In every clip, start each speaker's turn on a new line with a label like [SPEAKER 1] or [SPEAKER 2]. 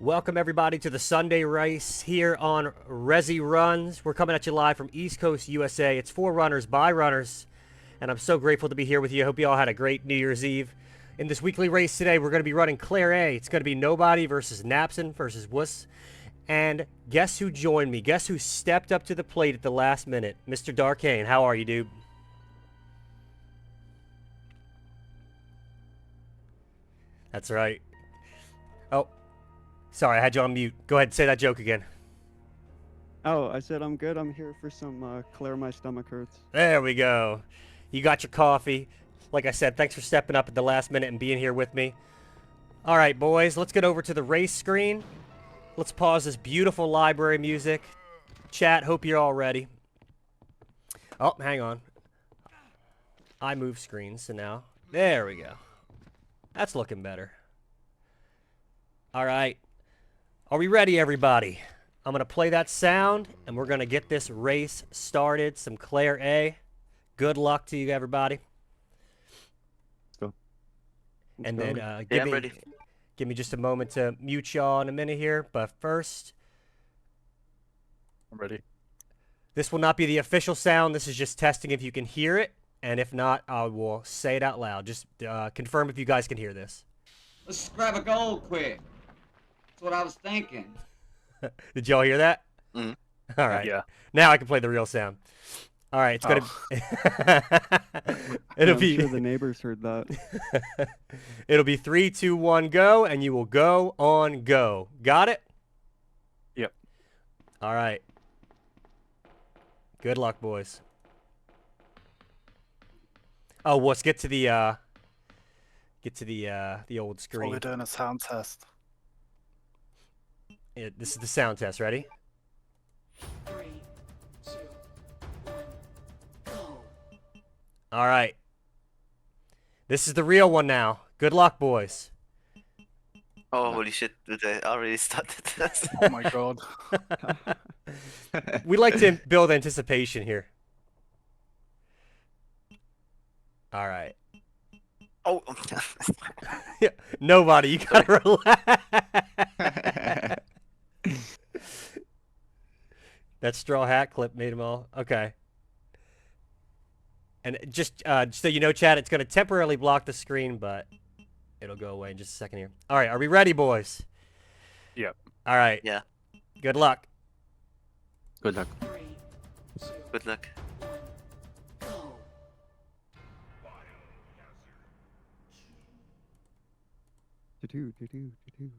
[SPEAKER 1] Welcome everybody to the Sunday race here on Resi Runs. We're coming at you live from East Coast, USA. It's for runners by runners, and I'm so grateful to be here with you. I hope you all had a great New Year's Eve. In this weekly race today, we're going to be running Claire A. It's going to be Nobody versus nabson versus Wuss. And guess who joined me? Guess who stepped up to the plate at the last minute? Mr. Darkane, how are you, dude? That's right. Oh, sorry, I had you on mute. Go ahead and say that joke again.
[SPEAKER 2] Oh, I said I'm good. I'm here for some clear my stomach hurts.
[SPEAKER 1] There we go. You got your coffee. Like I said, thanks for stepping up at the last minute and being here with me. All right, boys, let's get over to the race screen. Let's pause this beautiful library music. Chat, hope you're all ready. Oh, hang on. I move screens, so now. There we go. That's looking better. All right. Are we ready, everybody? I'm going to play that sound, and we're going to get this race started. Some Claire A. Good luck to you, everybody.
[SPEAKER 2] Let's
[SPEAKER 1] And
[SPEAKER 2] go.
[SPEAKER 1] then give me just a moment to mute y'all in a minute here. But first,
[SPEAKER 3] I'm ready.
[SPEAKER 1] this will not be the official sound. This is just testing if you can hear it. And if not, I will say it out loud. Just confirm if you guys can hear this.
[SPEAKER 4] Let's just grab a goal quick. That's what I was thinking.
[SPEAKER 1] Did y'all hear that?
[SPEAKER 3] Mhm.
[SPEAKER 1] All right.
[SPEAKER 3] Yeah.
[SPEAKER 1] Now I can play the real sound. All right. It's gonna. It'll
[SPEAKER 2] I'm
[SPEAKER 1] be.
[SPEAKER 2] sure the neighbors heard that.
[SPEAKER 1] It'll be 3, 2, 1, go, and you will go on go. Got it?
[SPEAKER 3] Yep.
[SPEAKER 1] All right. Good luck, boys. Oh, let's get to the old
[SPEAKER 3] What
[SPEAKER 1] screen.
[SPEAKER 3] we're doing a sound test.
[SPEAKER 1] Yeah, this is the sound test. Ready?
[SPEAKER 5] 3, 2, 1, go.
[SPEAKER 1] All right. This is the real one now. Good luck, boys.
[SPEAKER 6] Oh, holy shit, did I already started this?
[SPEAKER 3] Oh my god.
[SPEAKER 1] We like to build anticipation here. All right.
[SPEAKER 6] Oh,
[SPEAKER 1] Yeah, nobody. You gotta relax. That straw hat clip made them all. Okay. And just so you know, chat, it's gonna temporarily block the screen, but it'll go away in just a second here. All right, are we ready, boys?
[SPEAKER 3] Yep.
[SPEAKER 1] All right.
[SPEAKER 6] Yeah.
[SPEAKER 1] Good luck.
[SPEAKER 3] Good luck.
[SPEAKER 5] 3, 2,
[SPEAKER 6] good luck.
[SPEAKER 5] 1, go.
[SPEAKER 2] Do-do, do-do, do-do.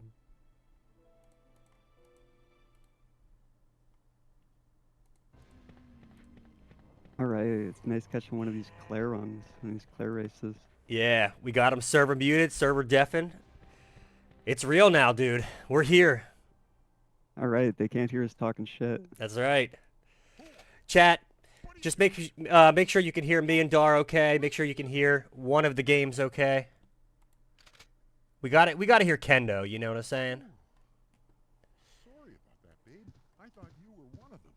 [SPEAKER 2] All right, it's nice catching one of these Claire runs, one of these Claire races.
[SPEAKER 1] Yeah, we got him server muted, server deafened. It's real now, dude. We're here.
[SPEAKER 2] All right, they can't hear us talking shit.
[SPEAKER 1] That's right. Chat, just make sure you can hear me and Dar okay. Make sure you can hear one of the games okay. We got it. We got to hear Kendo. You know what I'm saying?
[SPEAKER 7] Sorry about that, babe. I thought you were one of them.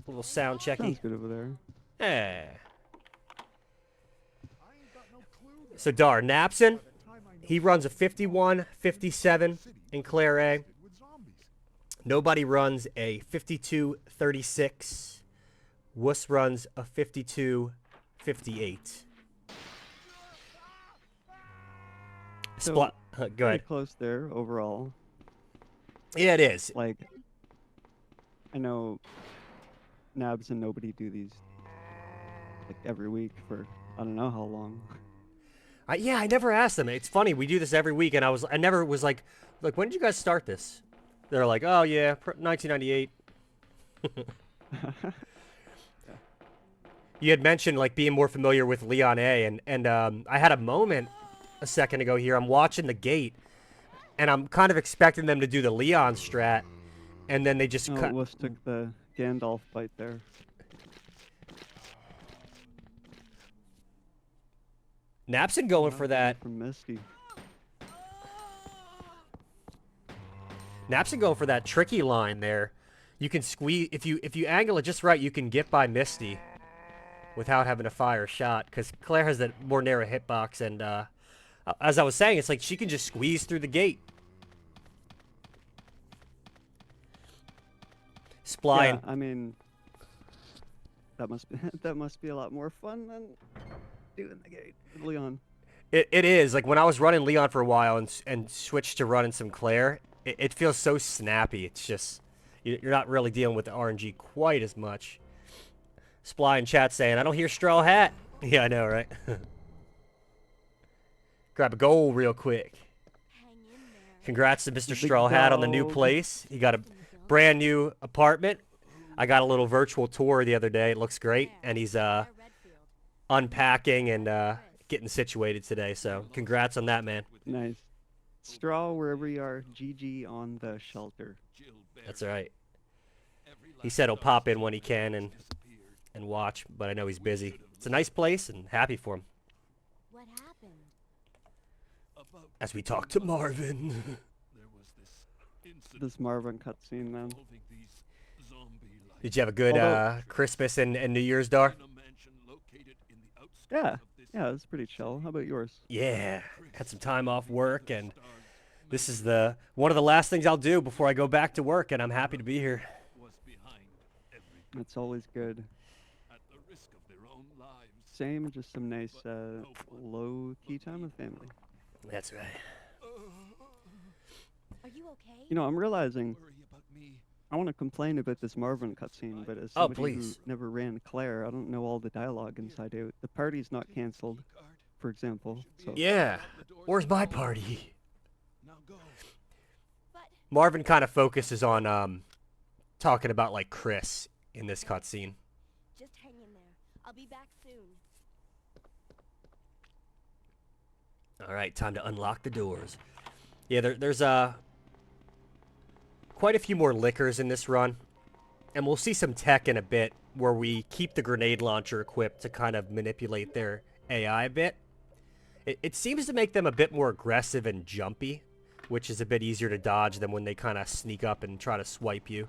[SPEAKER 1] A little sound checky.
[SPEAKER 2] Sounds good over there.
[SPEAKER 1] Yeah.
[SPEAKER 7] I ain't got no clue that
[SPEAKER 1] So Dar nabson,
[SPEAKER 7] by the time I know
[SPEAKER 1] he runs a 51-57 in Claire A.
[SPEAKER 7] with zombies.
[SPEAKER 1] Nobody runs a 52-36. Wuss runs a 52-58.
[SPEAKER 2] So,
[SPEAKER 1] Splat. Go
[SPEAKER 2] Pretty
[SPEAKER 1] ahead.
[SPEAKER 2] close there overall.
[SPEAKER 1] Yeah, it is.
[SPEAKER 2] Like, I know Nabs and nobody do these like every week for I don't know how long.
[SPEAKER 1] Yeah, I never asked them. It's funny. We do this every week, and I never was like, when did you guys start this? They're like, oh yeah, 1998. You had mentioned like being more familiar with Leon A, and I had a moment a second ago here. I'm watching the gate, and I'm kind of expecting them to do the Leon strat, and then they just
[SPEAKER 2] No,
[SPEAKER 1] cut.
[SPEAKER 2] Wuss took the Gandalf bite there.
[SPEAKER 1] nabson going
[SPEAKER 2] Wow,
[SPEAKER 1] for that.
[SPEAKER 2] from Misty.
[SPEAKER 1] nabson going for that tricky line there. You can squeeze if you angle it just right. You can get by Misty without having to fire a shot, because Claire has that more narrow hitbox, and as I was saying, it's like she can just squeeze through the gate. Sply
[SPEAKER 2] Yeah,
[SPEAKER 1] and
[SPEAKER 2] I mean, that must be that must be a lot more fun than doing the gate with Leon.
[SPEAKER 1] it is like when I was running Leon for a while and switched to running some Claire, it feels so snappy. It's just you're not really dealing with the RNG quite as much. Sply in chat saying, I don't hear straw hat. Yeah, I know, right? Grab a goal real quick.
[SPEAKER 5] Hang in there.
[SPEAKER 1] Congrats to Mr.
[SPEAKER 2] Big
[SPEAKER 1] Straw Hat on the new
[SPEAKER 2] dog.
[SPEAKER 1] place. He got a brand new apartment. I got a little virtual tour the other day. It looks great. And he's
[SPEAKER 5] Redfield.
[SPEAKER 1] unpacking and getting situated today. So congrats on that, man.
[SPEAKER 2] Nice. Straw wherever you are. GG on the shelter.
[SPEAKER 1] That's all right. He said he'll pop in when he can and watch, but I know he's busy. It's a nice place and happy for him.
[SPEAKER 5] What happened?
[SPEAKER 1] As we talk to Marvin.
[SPEAKER 2] This Marvin cutscene, man.
[SPEAKER 1] Did you have a good
[SPEAKER 2] Although-
[SPEAKER 1] Christmas and New Year's, Dar?
[SPEAKER 2] Yeah. Yeah, it was pretty chill. How about yours?
[SPEAKER 1] Yeah, had some time off work, and this is one of the last things I'll do before I go back to work, and I'm happy to be here.
[SPEAKER 2] It's always good. Same, just some nice low-key time with family.
[SPEAKER 1] That's right.
[SPEAKER 5] Are you okay?
[SPEAKER 2] You know, I'm realizing I want to complain about this Marvin cutscene, but as
[SPEAKER 1] Oh,
[SPEAKER 2] somebody who
[SPEAKER 1] please.
[SPEAKER 2] never ran Claire, I don't know all the dialogue inside out. The party's not cancelled, for example. So
[SPEAKER 1] Yeah. Where's my party?
[SPEAKER 5] But
[SPEAKER 1] Marvin kind of focuses on talking about like Chris in this cutscene.
[SPEAKER 5] just hang in there. I'll be back soon.
[SPEAKER 1] All right, time to unlock the doors. Yeah, there's quite a few more liquors in this run, and we'll see some tech in a bit where we keep the grenade launcher equipped to kind of manipulate their AI a bit. It seems to make them a bit more aggressive and jumpy, which is a bit easier to dodge than when they kind of sneak up and try to swipe you.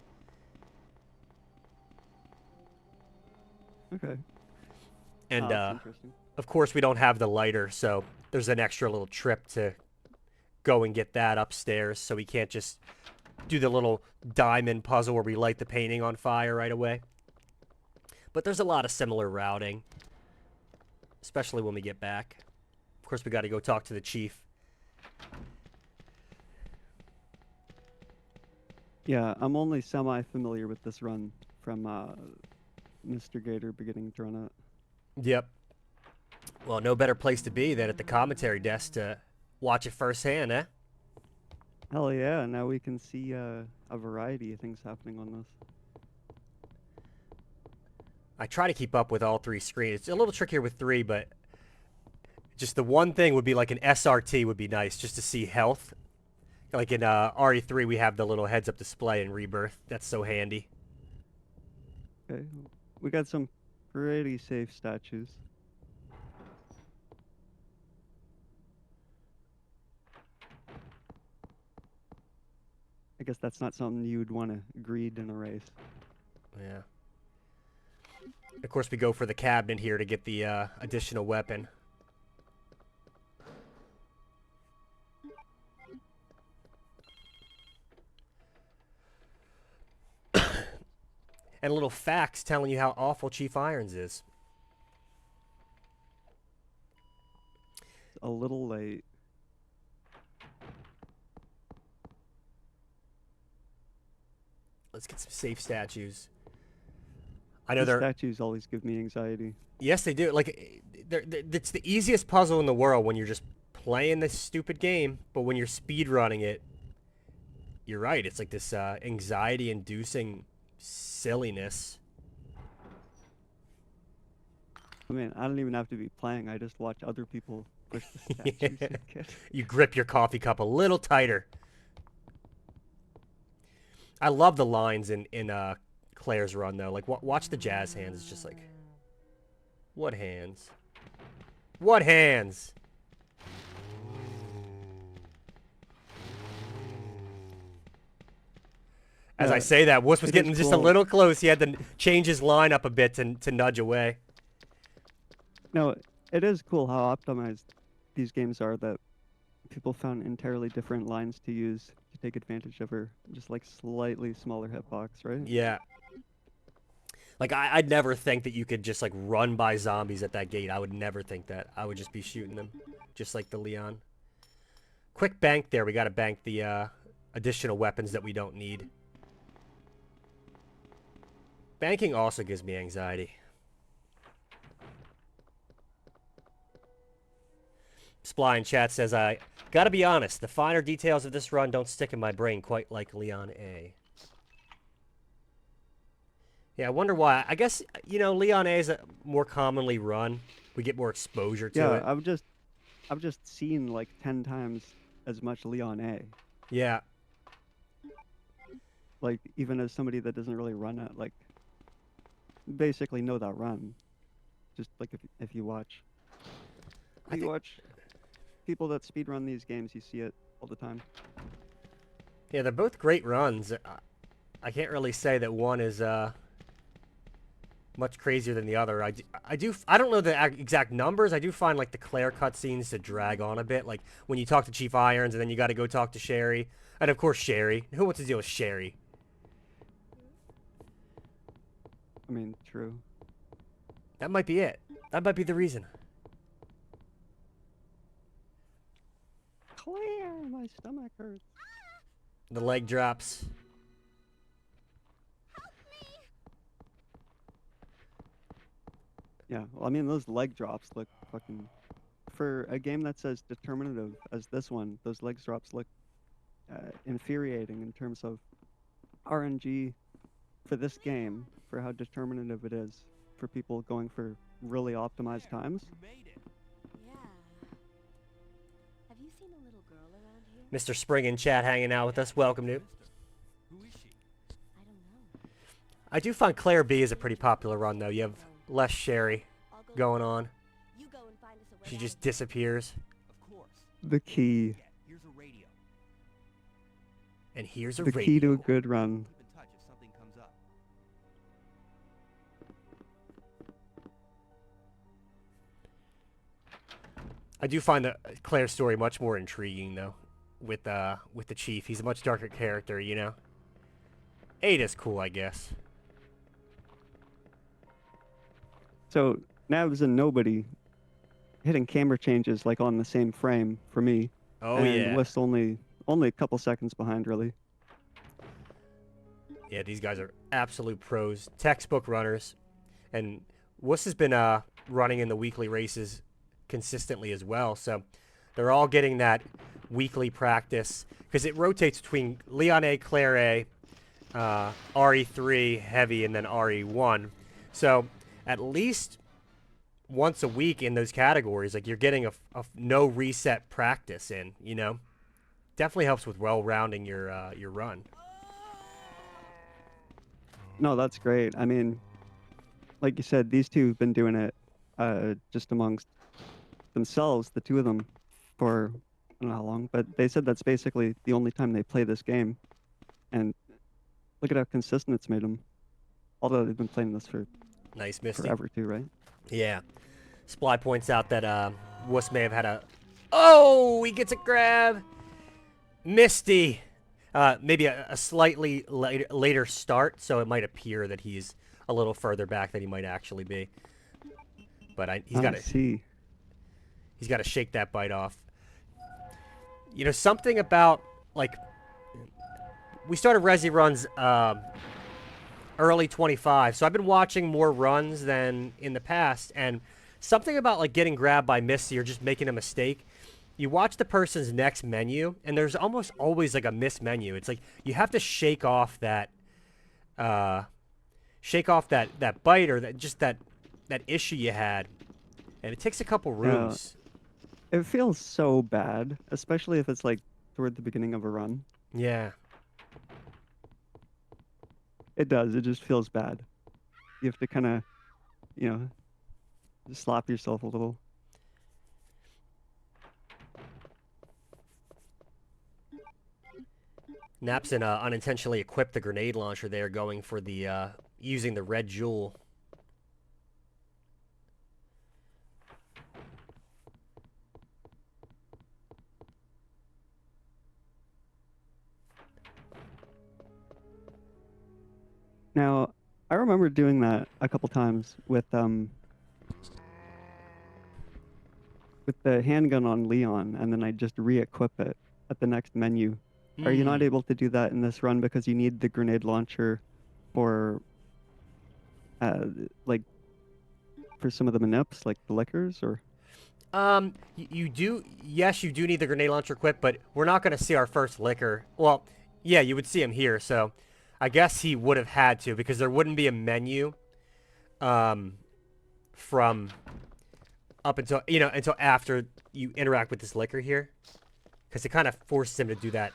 [SPEAKER 2] okay.
[SPEAKER 1] And
[SPEAKER 2] Oh, that's interesting.
[SPEAKER 1] of course, we don't have the lighter, so there's an extra little trip to go and get that upstairs, so we can't just do the little diamond puzzle where we light the painting on fire right away. But there's a lot of similar routing, especially when we get back. Of course, we got to go talk to the chief.
[SPEAKER 2] Yeah, I'm only semi-familiar with this run from Mr. Gator beginning to run it.
[SPEAKER 1] Yep. Well, no better place to be than at the commentary desk to watch it firsthand, eh?
[SPEAKER 2] Hell yeah, now we can see a variety of things happening on this.
[SPEAKER 1] I try to keep up with all three screens. It's a little trickier with three, but just the one thing would be like an SRT would be nice, just to see health. Like in RE3, we have the little heads-up display in Rebirth. That's so handy.
[SPEAKER 2] Okay, we got some pretty safe statues. I guess that's not something you'd want to greed in a race.
[SPEAKER 1] Yeah. Of course, we go for the cabinet here to get the additional weapon. And a little facts telling you how awful Chief Irons is.
[SPEAKER 2] A little late.
[SPEAKER 1] Let's get some safe statues. I know
[SPEAKER 2] These
[SPEAKER 1] they're...
[SPEAKER 2] statues always give me anxiety.
[SPEAKER 1] Yes, they do. Like, it's the easiest puzzle in the world when you're just playing this stupid game, but when you're speed running it, you're right. It's like this anxiety-inducing silliness.
[SPEAKER 2] I mean, I don't even have to be playing. I just watch other people push the statues.
[SPEAKER 1] Yeah.
[SPEAKER 2] and get-
[SPEAKER 1] You grip your coffee cup a little tighter. I love the lines in Claire's run, though. Like, watch the jazz hands. It's just like, what hands? What hands? As I
[SPEAKER 2] Yeah,
[SPEAKER 1] say that, Wuss was
[SPEAKER 2] it is
[SPEAKER 1] getting just a
[SPEAKER 2] cool.
[SPEAKER 1] little close. He had to change his line up a bit to nudge away.
[SPEAKER 2] No, it is cool how optimized these games are that people found entirely different lines to use to to take advantage of her just like slightly smaller hitbox, right?
[SPEAKER 1] Yeah. Like, I'd never think that you could just, like, run by zombies at that gate. I would never think that. I would just be shooting them, just like the Leon. Quick bank there. We got to bank the additional weapons that we don't need. Banking also gives me anxiety. Sply in chat says, I gotta be honest, the finer details of this run don't stick in my brain quite like Leon A. Yeah, I wonder why. I guess, you know, Leon A is a more commonly run. We get more exposure to
[SPEAKER 2] Yeah,
[SPEAKER 1] it.
[SPEAKER 2] I've just seen like 10 times as much Leon A.
[SPEAKER 1] Yeah.
[SPEAKER 2] Like even as somebody that doesn't really run it, like basically know that run. Just like if you watch, if you watch people that speedrun these games, you see it all the time.
[SPEAKER 1] Yeah, they're both great runs. I can't really say that one is much crazier than the other. I don't know the exact numbers. I do find like the Claire cutscenes to drag on a bit. Like when you talk to Chief Irons and then you got to go talk to Sherry, and of course Sherry. Who wants to deal with Sherry?
[SPEAKER 2] I mean, true.
[SPEAKER 1] That might be it. That might be the reason.
[SPEAKER 2] Claire, my stomach hurts.
[SPEAKER 1] The leg drops.
[SPEAKER 2] Yeah, well, I mean, those leg drops look fucking... For a game that says determinative as this one, those leg drops look infuriating in terms of RNG for this game, for how determinative it is for people going for really optimized times.
[SPEAKER 5] Yeah. Have you seen a little girl around here?
[SPEAKER 1] Mr. Spring in chat hanging out with us. Welcome, dude.
[SPEAKER 5] I don't know.
[SPEAKER 1] I do find Claire B is a pretty popular run, though. You have less Sherry
[SPEAKER 5] I'll go
[SPEAKER 1] going on.
[SPEAKER 5] You go and find us a way
[SPEAKER 1] She
[SPEAKER 5] out.
[SPEAKER 1] just disappears.
[SPEAKER 8] Of course.
[SPEAKER 2] The key.
[SPEAKER 8] Here's a radio.
[SPEAKER 1] And here's a
[SPEAKER 2] The
[SPEAKER 1] radio.
[SPEAKER 2] key to a good run.
[SPEAKER 8] Keep in touch if something comes up.
[SPEAKER 1] I do find the Claire's story much more intriguing, though, with the Chief. He's a much darker character, you know. Ada's cool, I guess.
[SPEAKER 2] So Nabs and Nobody hitting camera changes like on the same frame for me.
[SPEAKER 1] Oh,
[SPEAKER 2] and
[SPEAKER 1] yeah.
[SPEAKER 2] West only a couple seconds behind, really.
[SPEAKER 1] Yeah, these guys are absolute pros, textbook runners, and Wuss has been running in the weekly races consistently as well. So they're all getting that weekly practice because it rotates between Leon A, Claire A, RE3 heavy, and then RE1. So at least once a week in those categories, like you're getting a no reset practice in. You know, definitely helps with rounding your run.
[SPEAKER 2] No, that's great. I mean, like you said, these two have been doing it just amongst themselves, the two of them, for I don't know how long, but they said that's basically the only time they play this game. And look at how consistent it's made them. Although they've been playing this for
[SPEAKER 1] Nice, Misty.
[SPEAKER 2] forever too, right?
[SPEAKER 1] Yeah. Sply points out that Wuss may have had a... Oh, he gets a grab. Misty. Maybe a slightly later start, so it might appear that he's a little further back than he might actually be. But he's got to...
[SPEAKER 2] see.
[SPEAKER 1] He's got to shake that bite off. You know, something about, like, we started Resi runs early 25, so I've been watching more runs than in the past, and something about, like, getting grabbed by Misty or just making a mistake, you watch the person's next menu, and there's almost always, like, a missed menu. It's like you have to shake off that bite or that issue you had, and it takes a couple rooms.
[SPEAKER 2] It feels so bad, especially if it's like toward the beginning of a run.
[SPEAKER 1] Yeah.
[SPEAKER 2] It does. It just feels bad. You have to kind of, you know, just slap yourself a little.
[SPEAKER 1] Napson unintentionally equipped the grenade launcher there, going for the using the red jewel.
[SPEAKER 2] I remember doing that a couple times with the handgun on Leon, and then I just re-equip it at the next menu. Are you not
[SPEAKER 1] Hmm.
[SPEAKER 2] able to do that in this run because you need the grenade launcher for uh like for some of the manips, like the liquors, or
[SPEAKER 1] You do, yes, you do need the grenade launcher equipped, but we're not going to see our first liquor. Well, yeah, you would see him here, so I guess he would have had to because there wouldn't be a menu, from up until, until after you interact with this liquor here, because it kind of forces him to do that,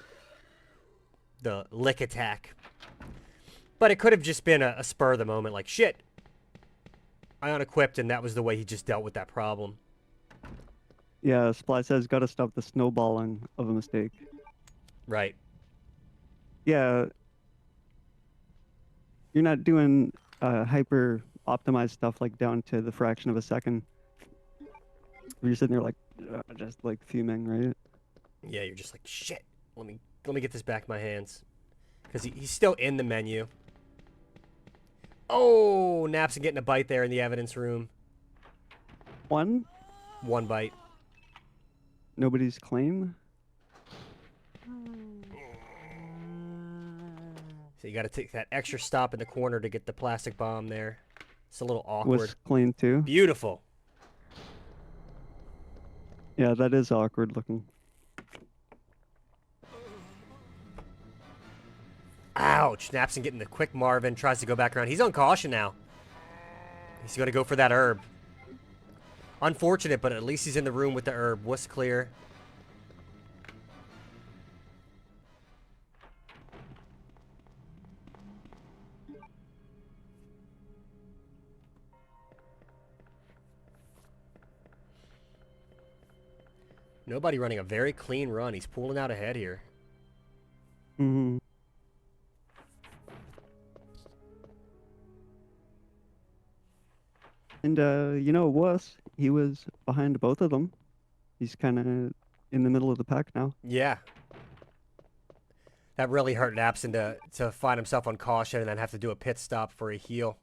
[SPEAKER 1] the lick attack. But it could have just been a spur of the moment, like, shit, I unequipped, and that was the way he just dealt with that problem.
[SPEAKER 2] yeah, Supply says gotta stop the snowballing of a mistake.
[SPEAKER 1] Right.
[SPEAKER 2] Yeah, you're not doing hyper optimized stuff like down to the fraction of a second. You're sitting there like just like fuming, right?
[SPEAKER 1] Yeah, you're just like, shit, let me get this back in my hands. Because he's still in the menu. Oh, nabson getting a bite there in the evidence room.
[SPEAKER 2] One,
[SPEAKER 1] One bite.
[SPEAKER 2] nobody's claim.
[SPEAKER 1] So you got to take that extra stop in the corner to get the plastic bomb there. It's a little awkward.
[SPEAKER 2] Was clean too.
[SPEAKER 1] Beautiful.
[SPEAKER 2] Yeah, that is awkward looking.
[SPEAKER 1] Ouch. nabson getting the quick Marvin. Tries to go back around. He's on caution now. He's going to go for that herb. Unfortunate, but at least he's in the room with the herb. Wuss clear. Nobody running a very clean run. He's pulling out ahead here.
[SPEAKER 2] Mm-hmm. And he was behind both of them. He's kind of in the middle of the pack now.
[SPEAKER 1] Yeah. That really hurt nabson to find himself on caution and then have to do a pit stop for a heal.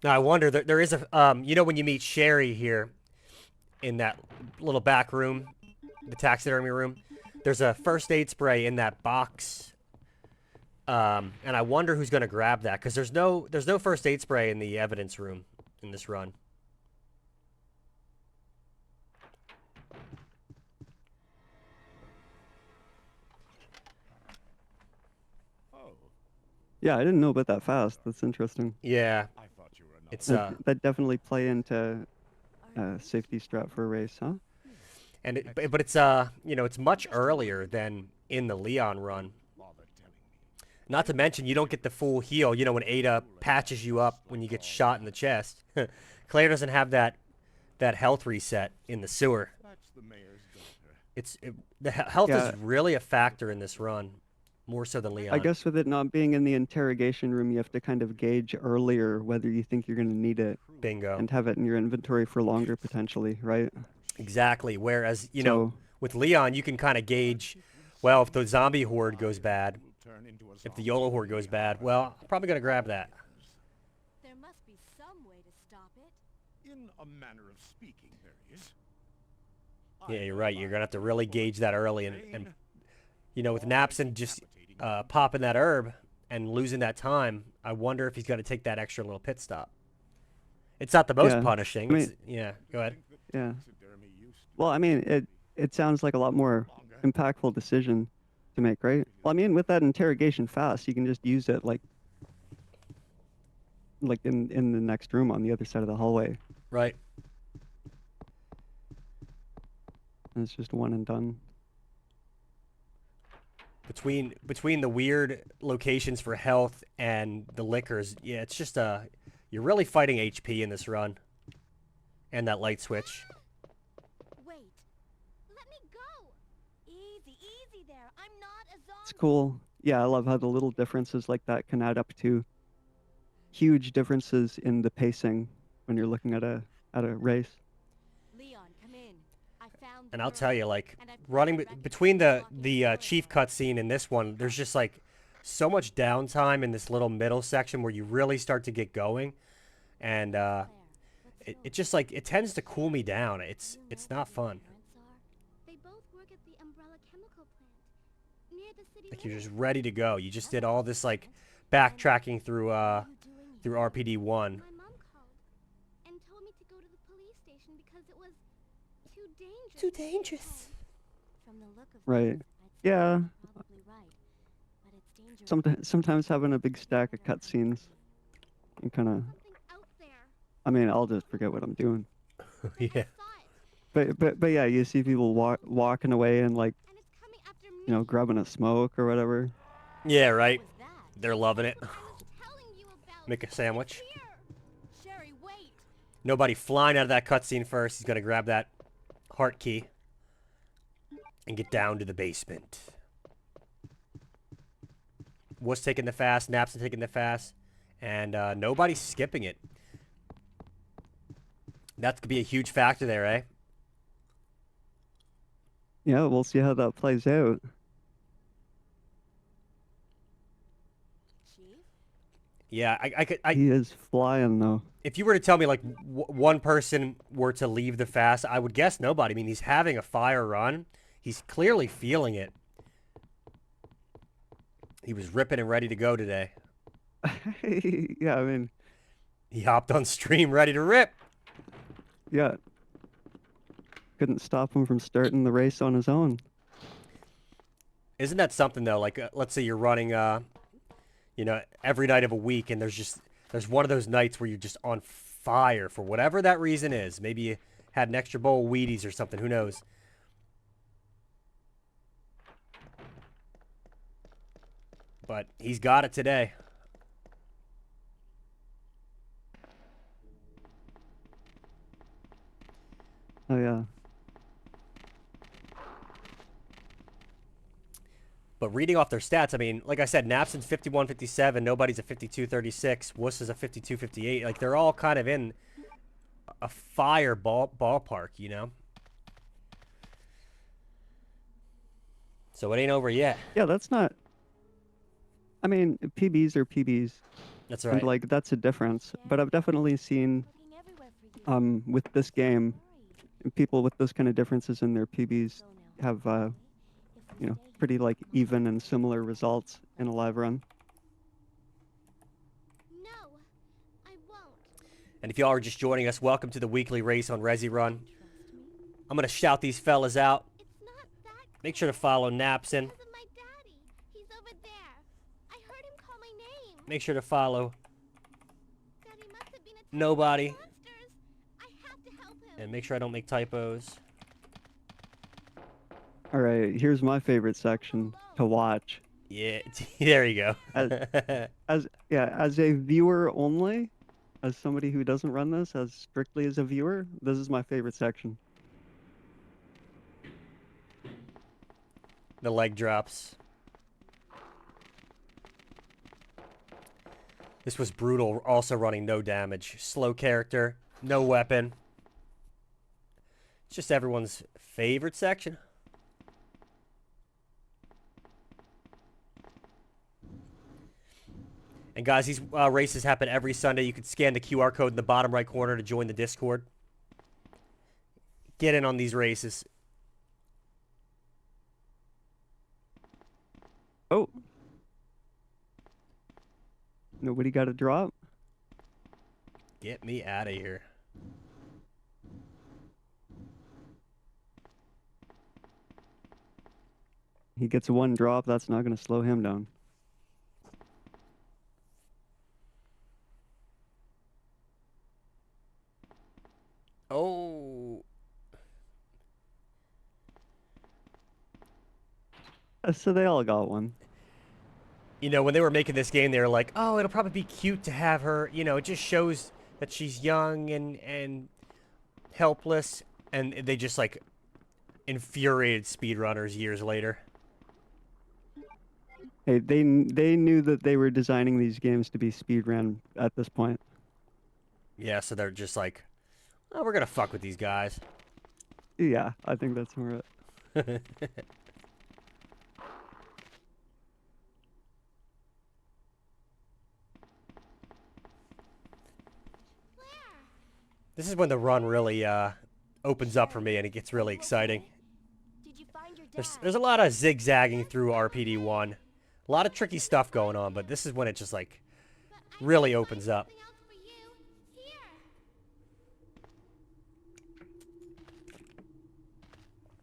[SPEAKER 1] Now I wonder, there is a, when you meet Sherry here in that little back room, the taxidermy room, there's a first aid spray in that box. And I wonder who's going to grab that, because there's no first aid spray in the evidence room in this run.
[SPEAKER 2] Yeah, I didn't know about that fast. That's interesting.
[SPEAKER 1] Yeah.
[SPEAKER 7] I thought you were
[SPEAKER 1] It's
[SPEAKER 2] That definitely play into safety strat for a race, huh?
[SPEAKER 1] and but it's it's much earlier than in the Leon run.
[SPEAKER 7] bother telling me.
[SPEAKER 1] Not to mention you don't get the full heal. When Ada patches you up when you get shot in the chest. Claire doesn't have that health reset in the sewer.
[SPEAKER 7] That's the mayor's daughter.
[SPEAKER 1] The health
[SPEAKER 2] Yeah.
[SPEAKER 1] is really a factor in this run, more so than Leon.
[SPEAKER 2] I guess with it not being in the interrogation room, you have to kind of gauge earlier whether you think you're going to need it
[SPEAKER 1] Bingo.
[SPEAKER 2] and have it in your inventory for longer potentially, right?
[SPEAKER 1] Exactly. Whereas
[SPEAKER 2] So-
[SPEAKER 1] with Leon, you can kind of gauge, well, if the zombie horde goes bad,
[SPEAKER 7] Turn into a
[SPEAKER 1] if the
[SPEAKER 7] zombie.
[SPEAKER 1] YOLO horde goes bad, well, I'm probably gonna grab that.
[SPEAKER 5] There must be some way to stop it.
[SPEAKER 7] In a manner of speaking, there is.
[SPEAKER 1] Yeah, you're right. You're gonna have to really gauge that early, and with nabson just popping that herb and losing that time, I wonder if he's gonna take that extra little pit stop. It's not the most
[SPEAKER 2] Yeah.
[SPEAKER 1] punishing.
[SPEAKER 2] I mean-
[SPEAKER 1] It's- yeah, go ahead.
[SPEAKER 2] Yeah.
[SPEAKER 7] Taxidermy used to
[SPEAKER 2] Well, I mean, it sounds like a lot more impactful decision to make, right? Well, I mean, with that interrogation fast, you can just use it like in the next room on the other side of the hallway.
[SPEAKER 1] Right.
[SPEAKER 2] And it's just one and done.
[SPEAKER 1] Between the weird locations for health and the liquors, yeah, it's just you're really fighting HP in this run. And that light switch.
[SPEAKER 5] Wait. Let me go. Easy, easy there. I'm not a zombie.
[SPEAKER 2] It's cool. Yeah, I love how the little differences like that can add up to huge differences in the pacing when you're looking at a race.
[SPEAKER 5] Leon, come in. I found the
[SPEAKER 1] And I'll
[SPEAKER 5] girl,
[SPEAKER 1] tell you, like,
[SPEAKER 5] and I've
[SPEAKER 1] running
[SPEAKER 5] brought her back
[SPEAKER 1] between
[SPEAKER 5] to
[SPEAKER 1] the chief cutscene and this one, there's just like so much downtime in this little middle section where you really start to get going, and it just like it tends to cool me down. It's not fun.
[SPEAKER 5] They both work at the Umbrella Chemical Plant near the city
[SPEAKER 1] Like you're
[SPEAKER 5] limits.
[SPEAKER 1] just ready to go. You just did all this like backtracking through RPD 1.
[SPEAKER 5] My mom called and told me to go to the police station because it was too dangerous.
[SPEAKER 1] Too dangerous.
[SPEAKER 5] From the look of
[SPEAKER 2] Right.
[SPEAKER 5] things, I'd say
[SPEAKER 2] Yeah.
[SPEAKER 5] you're probably right, but it's dangerous.
[SPEAKER 2] Sometimes having a big stack of cutscenes and kind of,
[SPEAKER 5] Something out there.
[SPEAKER 2] I mean, I'll just forget what I'm doing.
[SPEAKER 1] Yeah.
[SPEAKER 5] I saw it,
[SPEAKER 2] But yeah, you see people walking away and like,
[SPEAKER 5] and it's coming after me.
[SPEAKER 2] you know, grabbing a smoke or whatever.
[SPEAKER 1] Yeah, right.
[SPEAKER 5] What was that?
[SPEAKER 1] They're loving it.
[SPEAKER 5] I was telling you about.
[SPEAKER 1] Make a sandwich.
[SPEAKER 5] Here. Sherry, wait.
[SPEAKER 1] Nobody flying out of that cutscene first. He's gonna grab that heart key and get down to the basement. Was taking the fast, Naps taking the fast, and nobody's skipping it. That could be a huge factor there, eh?
[SPEAKER 2] Yeah, we'll see how that plays out.
[SPEAKER 5] Chief?
[SPEAKER 1] Yeah,
[SPEAKER 2] He is flying though.
[SPEAKER 1] if you were to tell me like one person were to leave the fast, I would guess nobody. I mean, he's having a fire run. He's clearly feeling it. He was ripping and ready to go today.
[SPEAKER 2] Yeah, I mean,
[SPEAKER 1] He hopped on stream ready to rip.
[SPEAKER 2] yeah. Couldn't stop him from starting the race on his own.
[SPEAKER 1] Isn't that something though? Like, let's say you're running, you know, every night of a week, and there's one of those nights where you're just on fire for whatever that reason is. Maybe you had an extra bowl of Wheaties or something. Who knows? But he's got it today.
[SPEAKER 2] Oh yeah.
[SPEAKER 1] But reading off their stats, I mean, like I said, Napson's 51-57, nobody's a 52-36, Wuss is a 52-58. Like, they're all kind of in a fire ballpark, you know? So it ain't over yet.
[SPEAKER 2] Yeah, that's not. I mean, PBs are PBs,
[SPEAKER 1] That's
[SPEAKER 2] and
[SPEAKER 1] right.
[SPEAKER 2] like that's a difference. But I've definitely seen,
[SPEAKER 5] Looking everywhere for you.
[SPEAKER 2] with this game,
[SPEAKER 5] Worried.
[SPEAKER 2] people with those kind of differences in their PBs
[SPEAKER 5] Go now.
[SPEAKER 2] have,
[SPEAKER 5] If we
[SPEAKER 2] you know,
[SPEAKER 5] stay here,
[SPEAKER 2] pretty like even and similar results in a live run.
[SPEAKER 5] No, I won't.
[SPEAKER 1] And if y'all are just joining us, welcome to the weekly race on Resi Run.
[SPEAKER 5] Trust me.
[SPEAKER 1] I'm going to shout these fellas out.
[SPEAKER 5] It's not that.
[SPEAKER 1] Make sure to follow Napson.
[SPEAKER 5] Because of my daddy. He's over there. I heard him call my name.
[SPEAKER 1] Make sure to follow
[SPEAKER 5] Daddy must have been attacked
[SPEAKER 1] Nobody.
[SPEAKER 5] by monsters. I have to help him.
[SPEAKER 1] And make sure I don't make typos.
[SPEAKER 2] All right, here's my favorite section to watch.
[SPEAKER 1] Yeah, there you go.
[SPEAKER 2] As a viewer only, as somebody who doesn't run this, as strictly as a viewer, this is my favorite section.
[SPEAKER 1] The leg drops. This was brutal, also running no damage. Slow character, no weapon. It's just everyone's favorite section. And guys, these races happen every Sunday. You can scan the QR code in the bottom right corner to join the Discord. Get in on these races.
[SPEAKER 2] Oh. Nobody got a drop?
[SPEAKER 1] Get me out of here.
[SPEAKER 2] He gets one drop, that's not going to slow him down.
[SPEAKER 1] Oh.
[SPEAKER 2] So they all got one.
[SPEAKER 1] You know, when they were making this game, they were like, oh, it'll probably be cute to have her. You know, it just shows that she's young and helpless. And they just, like, infuriated speedrunners years later.
[SPEAKER 2] Hey, they knew that they were designing these games to be speedrun at this point.
[SPEAKER 1] Yeah, so they're just like, oh, we're going to fuck with these guys.
[SPEAKER 2] Yeah, I think that's more it.
[SPEAKER 1] This is when the run really opens up for me and it gets really exciting.
[SPEAKER 5] Did you find your
[SPEAKER 1] There's,
[SPEAKER 5] dad?
[SPEAKER 1] there's a lot of zigzagging through RPD1. A lot of tricky stuff going on, but this is when it just, like,
[SPEAKER 5] But I
[SPEAKER 1] really
[SPEAKER 5] can
[SPEAKER 1] opens
[SPEAKER 5] find
[SPEAKER 1] up.
[SPEAKER 5] something else for you. Here.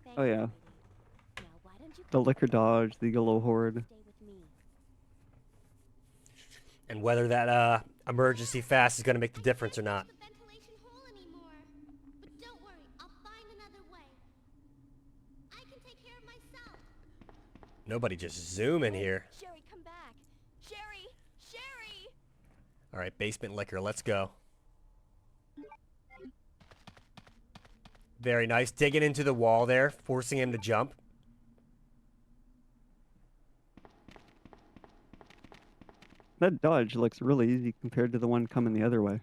[SPEAKER 5] Thank
[SPEAKER 2] Oh
[SPEAKER 5] you,
[SPEAKER 2] yeah,
[SPEAKER 5] Now, why don't you
[SPEAKER 2] the
[SPEAKER 5] come
[SPEAKER 2] liquor
[SPEAKER 5] with me?
[SPEAKER 2] dodge, the yellow horde.
[SPEAKER 5] Stay with me.
[SPEAKER 1] And whether that emergency fast is going to make the difference or not.
[SPEAKER 5] The ventilation hole anymore. But don't worry, I'll find another way. I can take care of myself.
[SPEAKER 1] Nobody just zoom in here.
[SPEAKER 5] Sherry, come back. Sherry! Sherry!
[SPEAKER 1] All right, basement liquor, let's go. Very nice. Digging into the wall there, forcing him to jump.
[SPEAKER 2] That dodge looks really easy compared to the one coming the other way.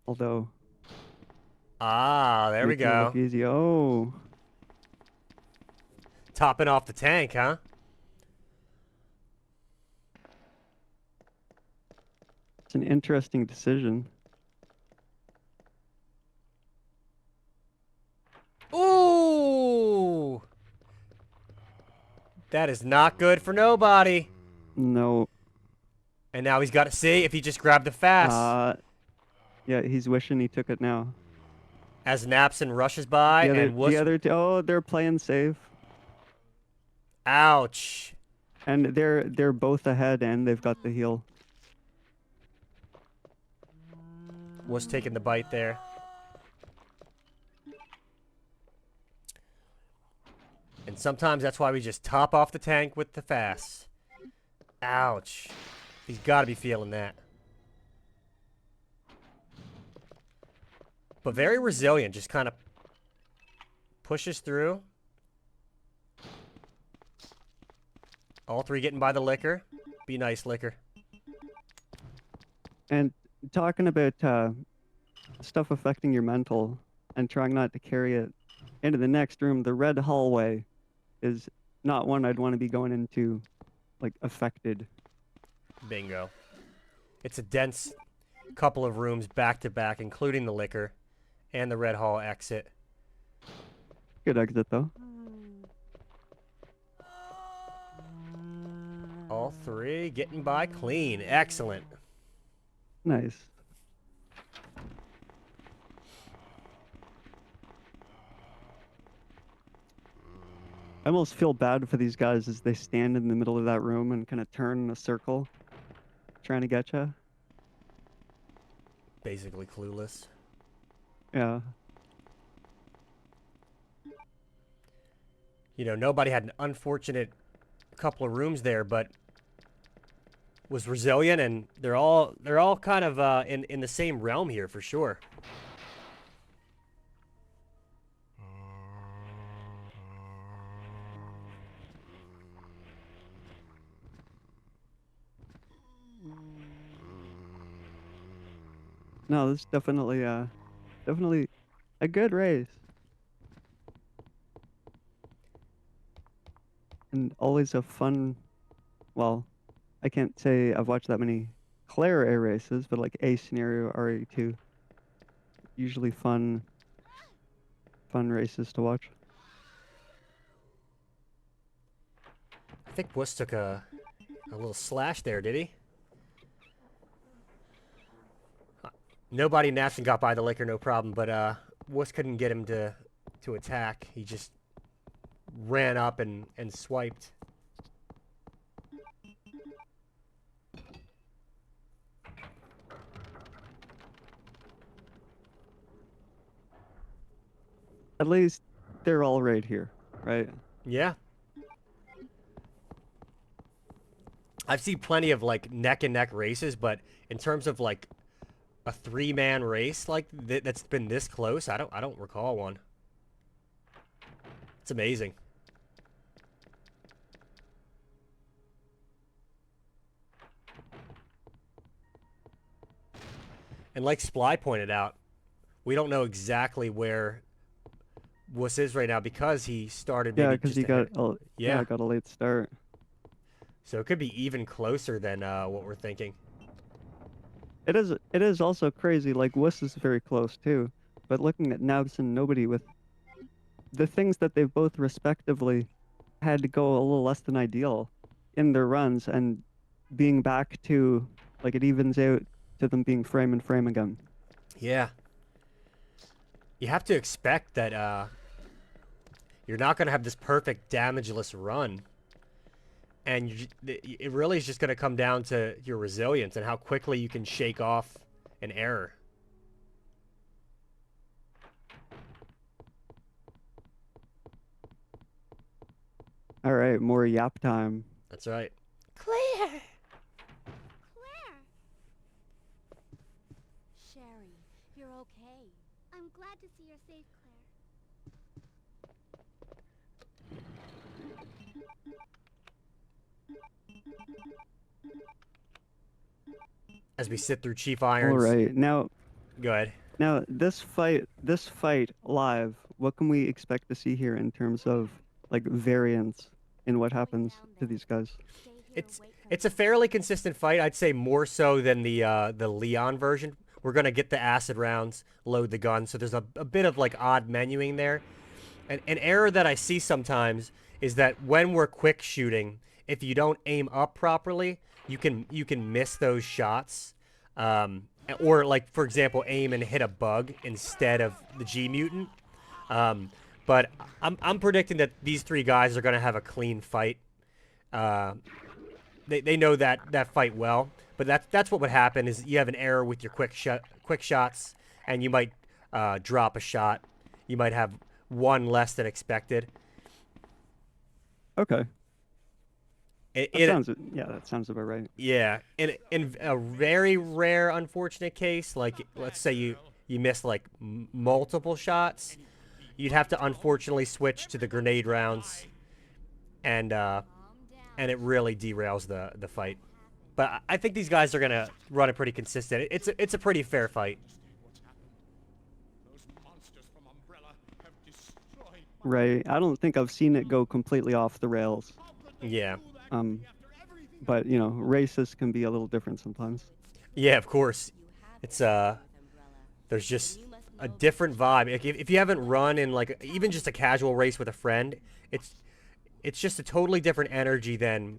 [SPEAKER 2] Although,
[SPEAKER 1] Ah, there we
[SPEAKER 2] making it look
[SPEAKER 1] go.
[SPEAKER 2] easy. Oh,
[SPEAKER 1] Topping off the tank, huh?
[SPEAKER 2] it's an interesting decision.
[SPEAKER 1] Ooh! That is not good for nobody.
[SPEAKER 2] No.
[SPEAKER 1] And now he's got to see if he just grabbed the fast.
[SPEAKER 2] Yeah, he's wishing he took it now.
[SPEAKER 1] As nabson rushes by and
[SPEAKER 2] The other two, oh, they're playing safe,
[SPEAKER 1] ouch.
[SPEAKER 2] and they're both ahead, and they've got the heal.
[SPEAKER 1] Was taking the bite there. And sometimes that's why we just top off the tank with the fast. Ouch. He's got to be feeling that. But very resilient, just kind of pushes through. All three getting by the liquor. Be nice, liquor.
[SPEAKER 2] And talking about stuff affecting your mental and trying not to carry it into the next room, the red hallway is not one I'd want to be going into, like, affected.
[SPEAKER 1] Bingo. It's a dense couple of rooms back to back, including the liquor and the red hall exit.
[SPEAKER 2] Good exit, though.
[SPEAKER 1] All three getting by clean. Excellent.
[SPEAKER 2] Nice. I almost feel bad for these guys as they stand in the middle of that room and kind of turn in a circle, trying to get you.
[SPEAKER 1] Basically clueless.
[SPEAKER 2] Yeah.
[SPEAKER 1] You know, nobody had an unfortunate couple of rooms there, but was resilient, and they're all kind of in the same realm here for sure.
[SPEAKER 2] No, this is definitely a good race. And always a fun, well, I can't say I've watched that many Claire A races, but like A scenario RE2, usually fun races to watch.
[SPEAKER 1] I think Wuss took a little slash there, did he? Nobody in nabson got by the liquor, no problem, but Wuss couldn't get him to attack. He just ran up and swiped.
[SPEAKER 2] At least they're all right here, right?
[SPEAKER 1] Yeah. I've seen plenty of like neck and neck races, but in terms of like a three-man race like that's been this close, I don't recall one. It's amazing. And like Sply pointed out, we don't know exactly where Wuss is right now because he started maybe
[SPEAKER 2] Yeah, because
[SPEAKER 1] just
[SPEAKER 2] he got
[SPEAKER 1] ahead.
[SPEAKER 2] got a late start.
[SPEAKER 1] So it could be even closer than what we're thinking.
[SPEAKER 2] It is also crazy. Like Wuss is very close too, but looking at Nabs and Nobody with the things that they've both respectively had to go a little less than ideal in their runs, and being back to like it evens out to them being frame and frame again.
[SPEAKER 1] Yeah. You have to expect that you're not going to have this perfect damageless run. And it really is just going to come down to your resilience and how quickly you can shake off an error.
[SPEAKER 2] All right, more yap time.
[SPEAKER 1] That's right.
[SPEAKER 5] Claire!
[SPEAKER 9] Sherry, you're okay.
[SPEAKER 5] I'm glad to see you're safe, Claire.
[SPEAKER 1] As we sit through Chief Irons.
[SPEAKER 2] All right, now
[SPEAKER 1] Go ahead.
[SPEAKER 2] this fight live. What can we expect to see here in terms of like variance in what happens to these guys?
[SPEAKER 9] Stay here and wait for
[SPEAKER 1] It's a fairly consistent fight. I'd say more so than the Leon version. We're gonna get the acid rounds, load the gun, so there's a bit of like odd menuing there. An error that I see sometimes is that when we're quick shooting, if you don't aim up properly, you can miss those shots. Or like for example, aim and hit a bug instead of the G mutant. But I'm predicting that these three guys are gonna have a clean fight. They know that fight well, but that's what would happen is you have an error with your quick shots, and you might drop a shot. You might have one less than expected.
[SPEAKER 2] Okay,
[SPEAKER 1] It,
[SPEAKER 2] that sounds about right.
[SPEAKER 1] yeah, in a very rare unfortunate case, like let's say you miss like multiple shots, you'd have to unfortunately switch to the grenade rounds, and it really derails the fight. But I think these guys are gonna run it pretty consistent. It's a pretty fair fight.
[SPEAKER 7] Those monsters from Umbrella have destroyed
[SPEAKER 2] Right. I don't think I've seen it go completely off the rails.
[SPEAKER 1] Yeah,
[SPEAKER 2] But you know, races can be a little different sometimes.
[SPEAKER 1] yeah, of course. It's there's just a different vibe. If you haven't run in like even just a casual race with a friend, it's just a totally different energy than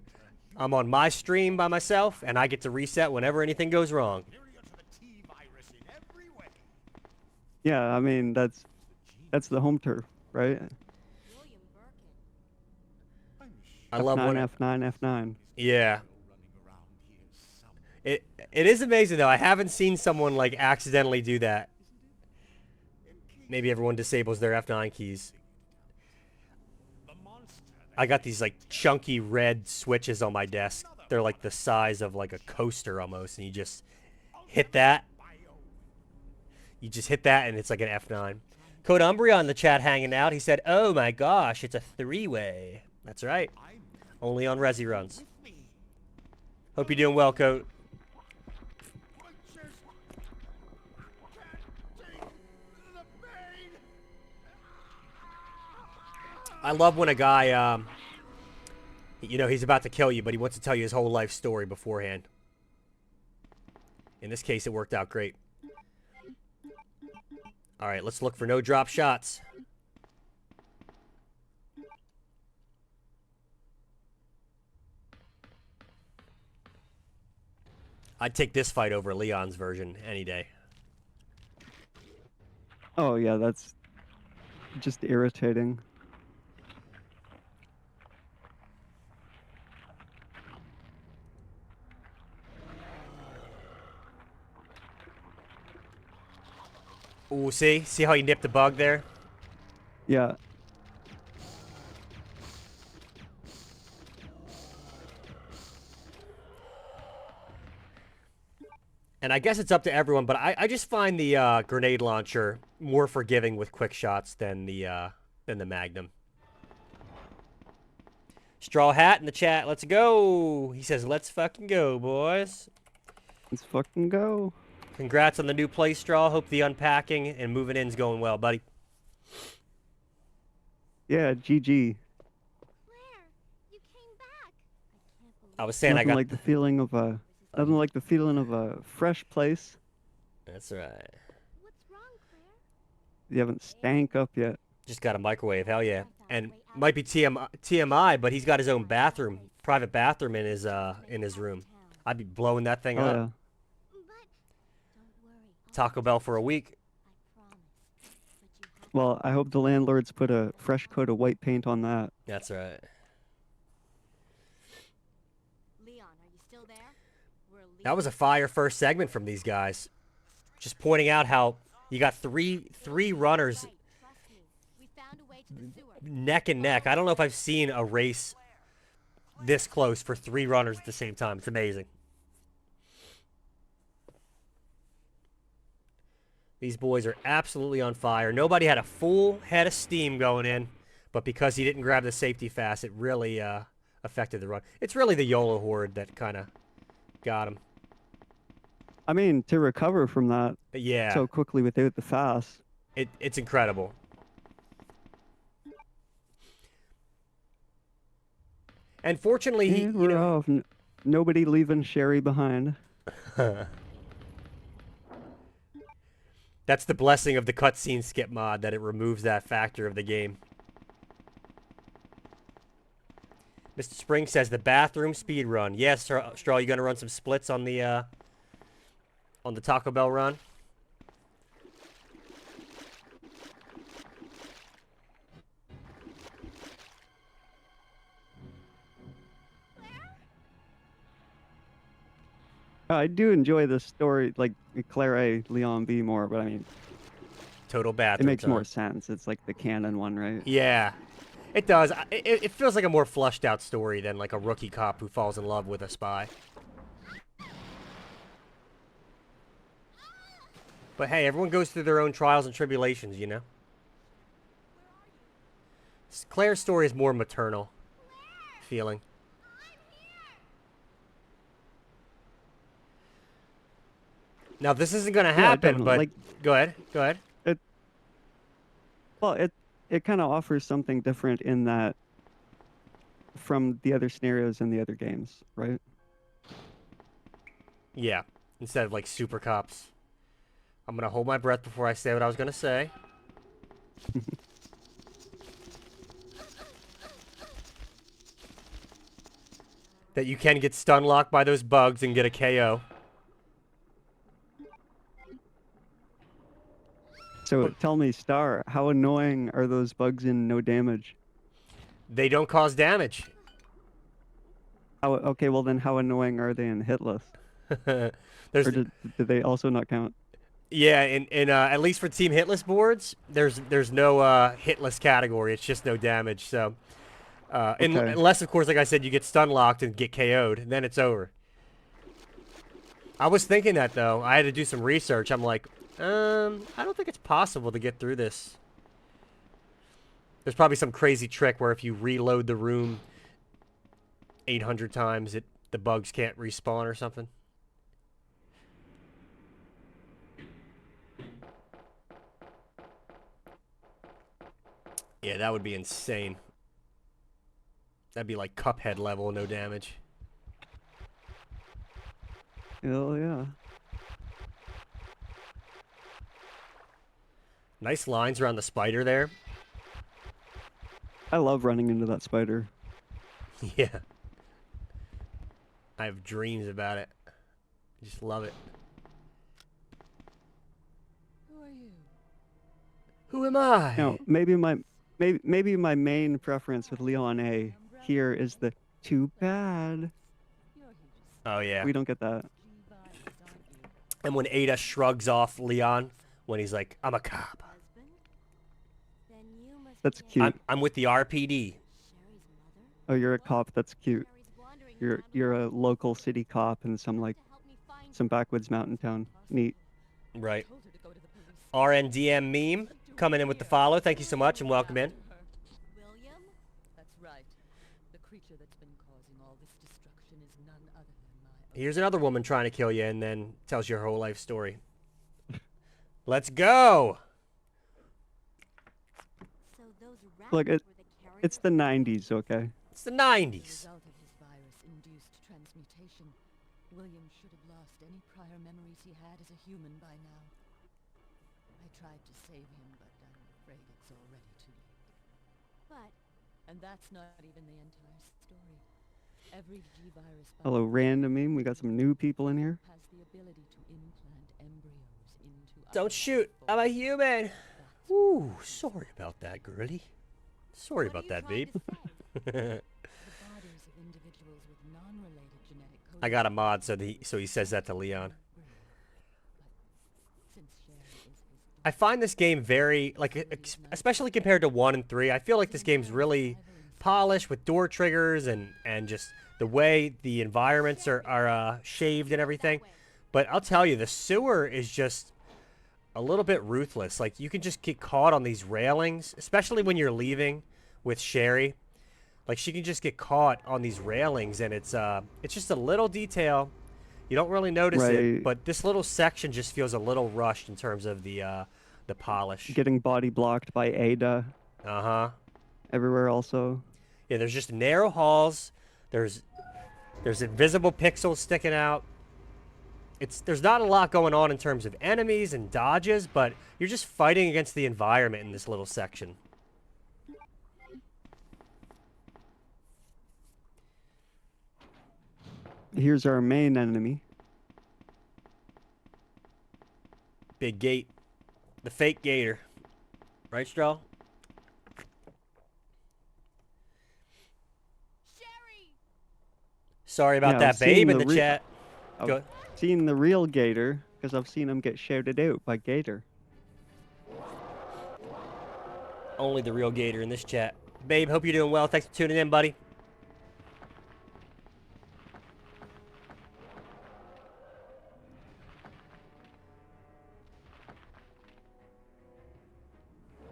[SPEAKER 1] I'm on my stream by myself and I get to reset whenever anything goes wrong.
[SPEAKER 7] superior to the T-virus in every way.
[SPEAKER 2] Yeah, I mean that's the home turf, right?
[SPEAKER 9] William Birkin.
[SPEAKER 7] I'm
[SPEAKER 1] I love when
[SPEAKER 2] F9, F9.
[SPEAKER 1] yeah.
[SPEAKER 7] running around here somewhere.
[SPEAKER 1] It is amazing though. I haven't seen someone like accidentally do that. Maybe everyone disables their F9 keys.
[SPEAKER 7] The monster
[SPEAKER 1] I got these like chunky red switches on my desk. They're like the size of like a coaster almost, and you just hit that. You just hit that, and it's like an F9. Code Umbria in the chat hanging out. He said, "Oh my gosh, it's a three-way." That's right. Only on Resi runs. Hope you're doing well, Code. I love when a guy, you know, he's about to kill you, but he wants to tell you his whole life story beforehand. In this case, it worked out great. All right, let's look for no drop shots. I'd take this fight over Leon's version any day.
[SPEAKER 2] Oh yeah, that's just irritating.
[SPEAKER 1] Ooh, see how he nipped the bug there?
[SPEAKER 2] Yeah.
[SPEAKER 1] And I guess it's up to everyone, but I just find the grenade launcher more forgiving with quick shots than the Magnum. Straw Hat in the chat, let's go. He says, let's fucking go, boys.
[SPEAKER 2] Let's fucking go.
[SPEAKER 1] Congrats on the new play, Straw. Hope the unpacking and moving in's going well, buddy.
[SPEAKER 2] Yeah, GG.
[SPEAKER 5] Claire, you came back.
[SPEAKER 1] I was saying
[SPEAKER 2] Nothing
[SPEAKER 1] I got
[SPEAKER 2] like the feeling of Nothing like the feeling of a fresh place.
[SPEAKER 1] That's right.
[SPEAKER 5] What's wrong, Claire?
[SPEAKER 2] You haven't stank up yet.
[SPEAKER 1] Just got a microwave. Hell yeah. And might be TMI, but he's got his own bathroom, private bathroom in his room. I'd be blowing that thing
[SPEAKER 2] Oh
[SPEAKER 1] up.
[SPEAKER 2] yeah.
[SPEAKER 5] But
[SPEAKER 9] Don't worry. I'll
[SPEAKER 1] Taco Bell for a week.
[SPEAKER 9] I promise. But you have
[SPEAKER 2] Well, I hope the landlords put a fresh coat of white paint on that.
[SPEAKER 1] That's right.
[SPEAKER 9] Leon, are you still there? We're
[SPEAKER 1] That was a fire first segment from these guys. Just pointing out how you got three runners
[SPEAKER 9] Right, trust me. We found a way to the sewer.
[SPEAKER 1] neck and neck. I don't know if I've seen a race this close for 3 runners at the same time. It's amazing. These boys are absolutely on fire. Nobody had a full head of steam going in, but because he didn't grab the safety fast, it really affected the run. It's really the YOLO horde that kind of got him.
[SPEAKER 2] I mean, to recover from that
[SPEAKER 1] Yeah,
[SPEAKER 2] so quickly without the fast.
[SPEAKER 1] it's incredible. And fortunately, he,
[SPEAKER 2] And
[SPEAKER 1] you
[SPEAKER 2] we're
[SPEAKER 1] know,
[SPEAKER 2] off. Nobody leaving Sherry behind.
[SPEAKER 1] that's the blessing of the cutscene skip mod, that it removes that factor of the game. Mr. Spring says the bathroom speed run. Yes, Straw, you gonna run some splits on the Taco Bell run?
[SPEAKER 2] I do enjoy the story, like Claire A, Leon B more, but I mean,
[SPEAKER 1] Total
[SPEAKER 2] it
[SPEAKER 1] bathroom
[SPEAKER 2] makes
[SPEAKER 1] time.
[SPEAKER 2] more sense. It's like the canon one, right?
[SPEAKER 1] Yeah, it does. It feels like a more flushed out story than like a rookie cop who falls in love with a spy. But hey, everyone goes through their own trials and tribulations, you know? Claire's story is more maternal feeling. Now, this isn't going to happen,
[SPEAKER 2] definitely.
[SPEAKER 1] but
[SPEAKER 2] Like,
[SPEAKER 1] go ahead. Go ahead.
[SPEAKER 2] well, it kind of offers something different in that from the other scenarios in the other games, right?
[SPEAKER 1] Yeah, instead of like super cops. I'm going to hold my breath before I say what I was going to say. That you can get stun locked by those bugs and get a KO.
[SPEAKER 2] So tell me, Star, how annoying are those bugs in No Damage?
[SPEAKER 1] They don't cause damage.
[SPEAKER 2] Okay, well then how annoying are they in Hitless?
[SPEAKER 1] There's
[SPEAKER 2] Or do they also not count?
[SPEAKER 1] Yeah, in at least for team hitless boards, there's no hitless category. It's just no damage. So,
[SPEAKER 2] Okay.
[SPEAKER 1] unless of course, like I said, you get stun locked and get KO'd, then it's over. I was thinking that though. I had to do some research. I'm like, I don't think it's possible to get through this. There's probably some crazy trick where if you reload the room 800 times, the bugs can't respawn or something. Yeah, that would be insane. That'd be like Cuphead level, no damage.
[SPEAKER 2] Hell yeah.
[SPEAKER 1] Nice lines around the spider there.
[SPEAKER 2] I love running into that spider.
[SPEAKER 1] Yeah. I have dreams about it. I just love it.
[SPEAKER 9] Who are you?
[SPEAKER 1] Who am I?
[SPEAKER 2] Now, maybe my main preference with Leon A here is the too bad.
[SPEAKER 1] Oh, yeah.
[SPEAKER 2] We don't get that.
[SPEAKER 1] And when Ada shrugs off Leon, when he's like, I'm a cop.
[SPEAKER 9] Husband? Then you must
[SPEAKER 2] That's
[SPEAKER 9] be
[SPEAKER 2] cute.
[SPEAKER 1] I'm with the RPD.
[SPEAKER 9] Sherry's mother.
[SPEAKER 2] Oh, you're a cop. That's cute.
[SPEAKER 9] Sherry's wandering around
[SPEAKER 2] You're a
[SPEAKER 9] alone.
[SPEAKER 2] local city cop in some like
[SPEAKER 9] To help me find
[SPEAKER 2] some backwoods mountain town. Neat.
[SPEAKER 1] Right.
[SPEAKER 9] Told her to go to the police.
[SPEAKER 1] RNDM meme coming in with the follow. Thank you so much and welcome in.
[SPEAKER 9] William?
[SPEAKER 10] That's right. The creature that's been causing all this destruction is none other than my own.
[SPEAKER 1] Here's another woman trying to kill you and then tells you her whole life story. Let's go.
[SPEAKER 5] So those rats
[SPEAKER 2] Look,
[SPEAKER 5] were the
[SPEAKER 2] it's the 90s, okay?
[SPEAKER 1] It's the
[SPEAKER 10] The
[SPEAKER 1] 90s.
[SPEAKER 10] result of his virus-induced transmutation, William should have lost any prior memories he had as a human by now. I tried to save him, but I'm afraid it's already too late.
[SPEAKER 5] But
[SPEAKER 10] And that's not even the entire story. Every G-virus
[SPEAKER 2] Hello, random meme. We got some new people in here.
[SPEAKER 10] has the ability to implant embryos into
[SPEAKER 1] Don't
[SPEAKER 10] other
[SPEAKER 1] shoot.
[SPEAKER 10] life
[SPEAKER 1] I'm a
[SPEAKER 10] forms.
[SPEAKER 1] human.
[SPEAKER 10] That's
[SPEAKER 1] Ooh, sorry about that, girly. Sorry
[SPEAKER 5] what
[SPEAKER 1] about
[SPEAKER 5] are you
[SPEAKER 1] that,
[SPEAKER 5] trying
[SPEAKER 1] babe.
[SPEAKER 5] to say?
[SPEAKER 10] the bodies of individuals with non-related genetic codes.
[SPEAKER 1] I got a mod so he says that to Leon.
[SPEAKER 10] Since Sherry is his
[SPEAKER 1] I find this game very, like, especially compared to 1 and 3, I feel like this game's really polished with door triggers and just the way the environments are shaved and everything. But I'll tell you, the sewer is just a little bit ruthless. Like, you can just get caught on these railings, especially when you're leaving with Sherry. Like, she can just get caught on these railings, and it's just a little detail. You don't really notice it,
[SPEAKER 2] Right.
[SPEAKER 1] but this little section just feels a little rushed in terms of the polish.
[SPEAKER 2] Getting body blocked by Ada
[SPEAKER 1] Uh-huh.
[SPEAKER 2] everywhere also.
[SPEAKER 1] Yeah, there's just narrow halls. There's invisible pixels sticking out. There's not a lot going on in terms of enemies and dodges, but you're just fighting against the environment in this little section.
[SPEAKER 2] Here's our main enemy.
[SPEAKER 1] Big gate. The fake gator. Right, Straw?
[SPEAKER 5] Sherry!
[SPEAKER 1] Sorry about
[SPEAKER 2] Yeah,
[SPEAKER 1] that,
[SPEAKER 2] I've seen
[SPEAKER 1] babe, in
[SPEAKER 2] the
[SPEAKER 1] the chat.
[SPEAKER 2] I've
[SPEAKER 1] Go.
[SPEAKER 2] seen the real Gator because I've seen him get shouted out by Gator.
[SPEAKER 1] Only the real gator in this chat. Babe, hope you're doing well. Thanks for tuning in, buddy.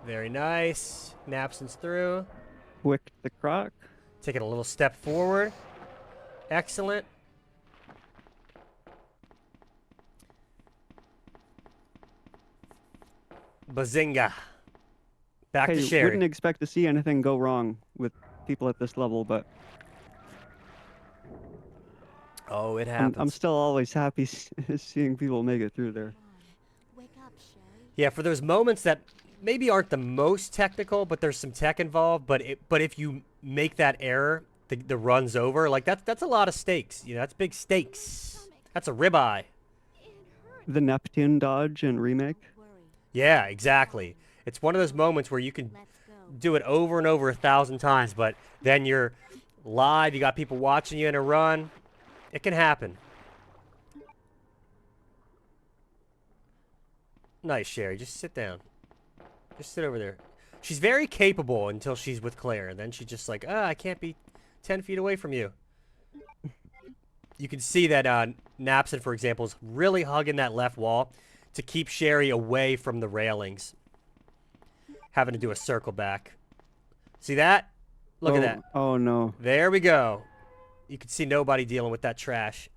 [SPEAKER 1] Very nice. Napson's through.
[SPEAKER 2] Quick the croc.
[SPEAKER 1] Taking a little step forward. Excellent. Bazinga. Back
[SPEAKER 2] Hey,
[SPEAKER 1] to Sherry.
[SPEAKER 2] wouldn't expect to see anything go wrong with people at this level, but
[SPEAKER 1] Oh, it
[SPEAKER 2] I'm
[SPEAKER 1] happens.
[SPEAKER 2] still always happy seeing people make it through there.
[SPEAKER 5] Wake up, Sherry.
[SPEAKER 1] Yeah, for those moments that maybe aren't the most technical, but there's some tech involved. But if you make that error, the run's over. Like that's a lot of stakes. You know, that's big stakes. That's a ribeye.
[SPEAKER 5] It hurts.
[SPEAKER 2] The Neptune dodge and remake.
[SPEAKER 5] Don't worry.
[SPEAKER 1] Yeah, exactly. It's one of those moments where you can
[SPEAKER 5] Let's go.
[SPEAKER 1] do it over and over 1,000 times, but then you're live. You got people watching you in a run. It can happen. Nice, Sherry. Just sit down. Just sit over there. She's very capable until she's with Claire, and then she's just like, I can't be 10 feet away from you. You can see that Napson, for example, is really hugging that left wall to keep Sherry away from the railings. Having to do a circle back. See that? Look at that.
[SPEAKER 2] Oh no.
[SPEAKER 1] There we go. You can see nobody dealing with that trash.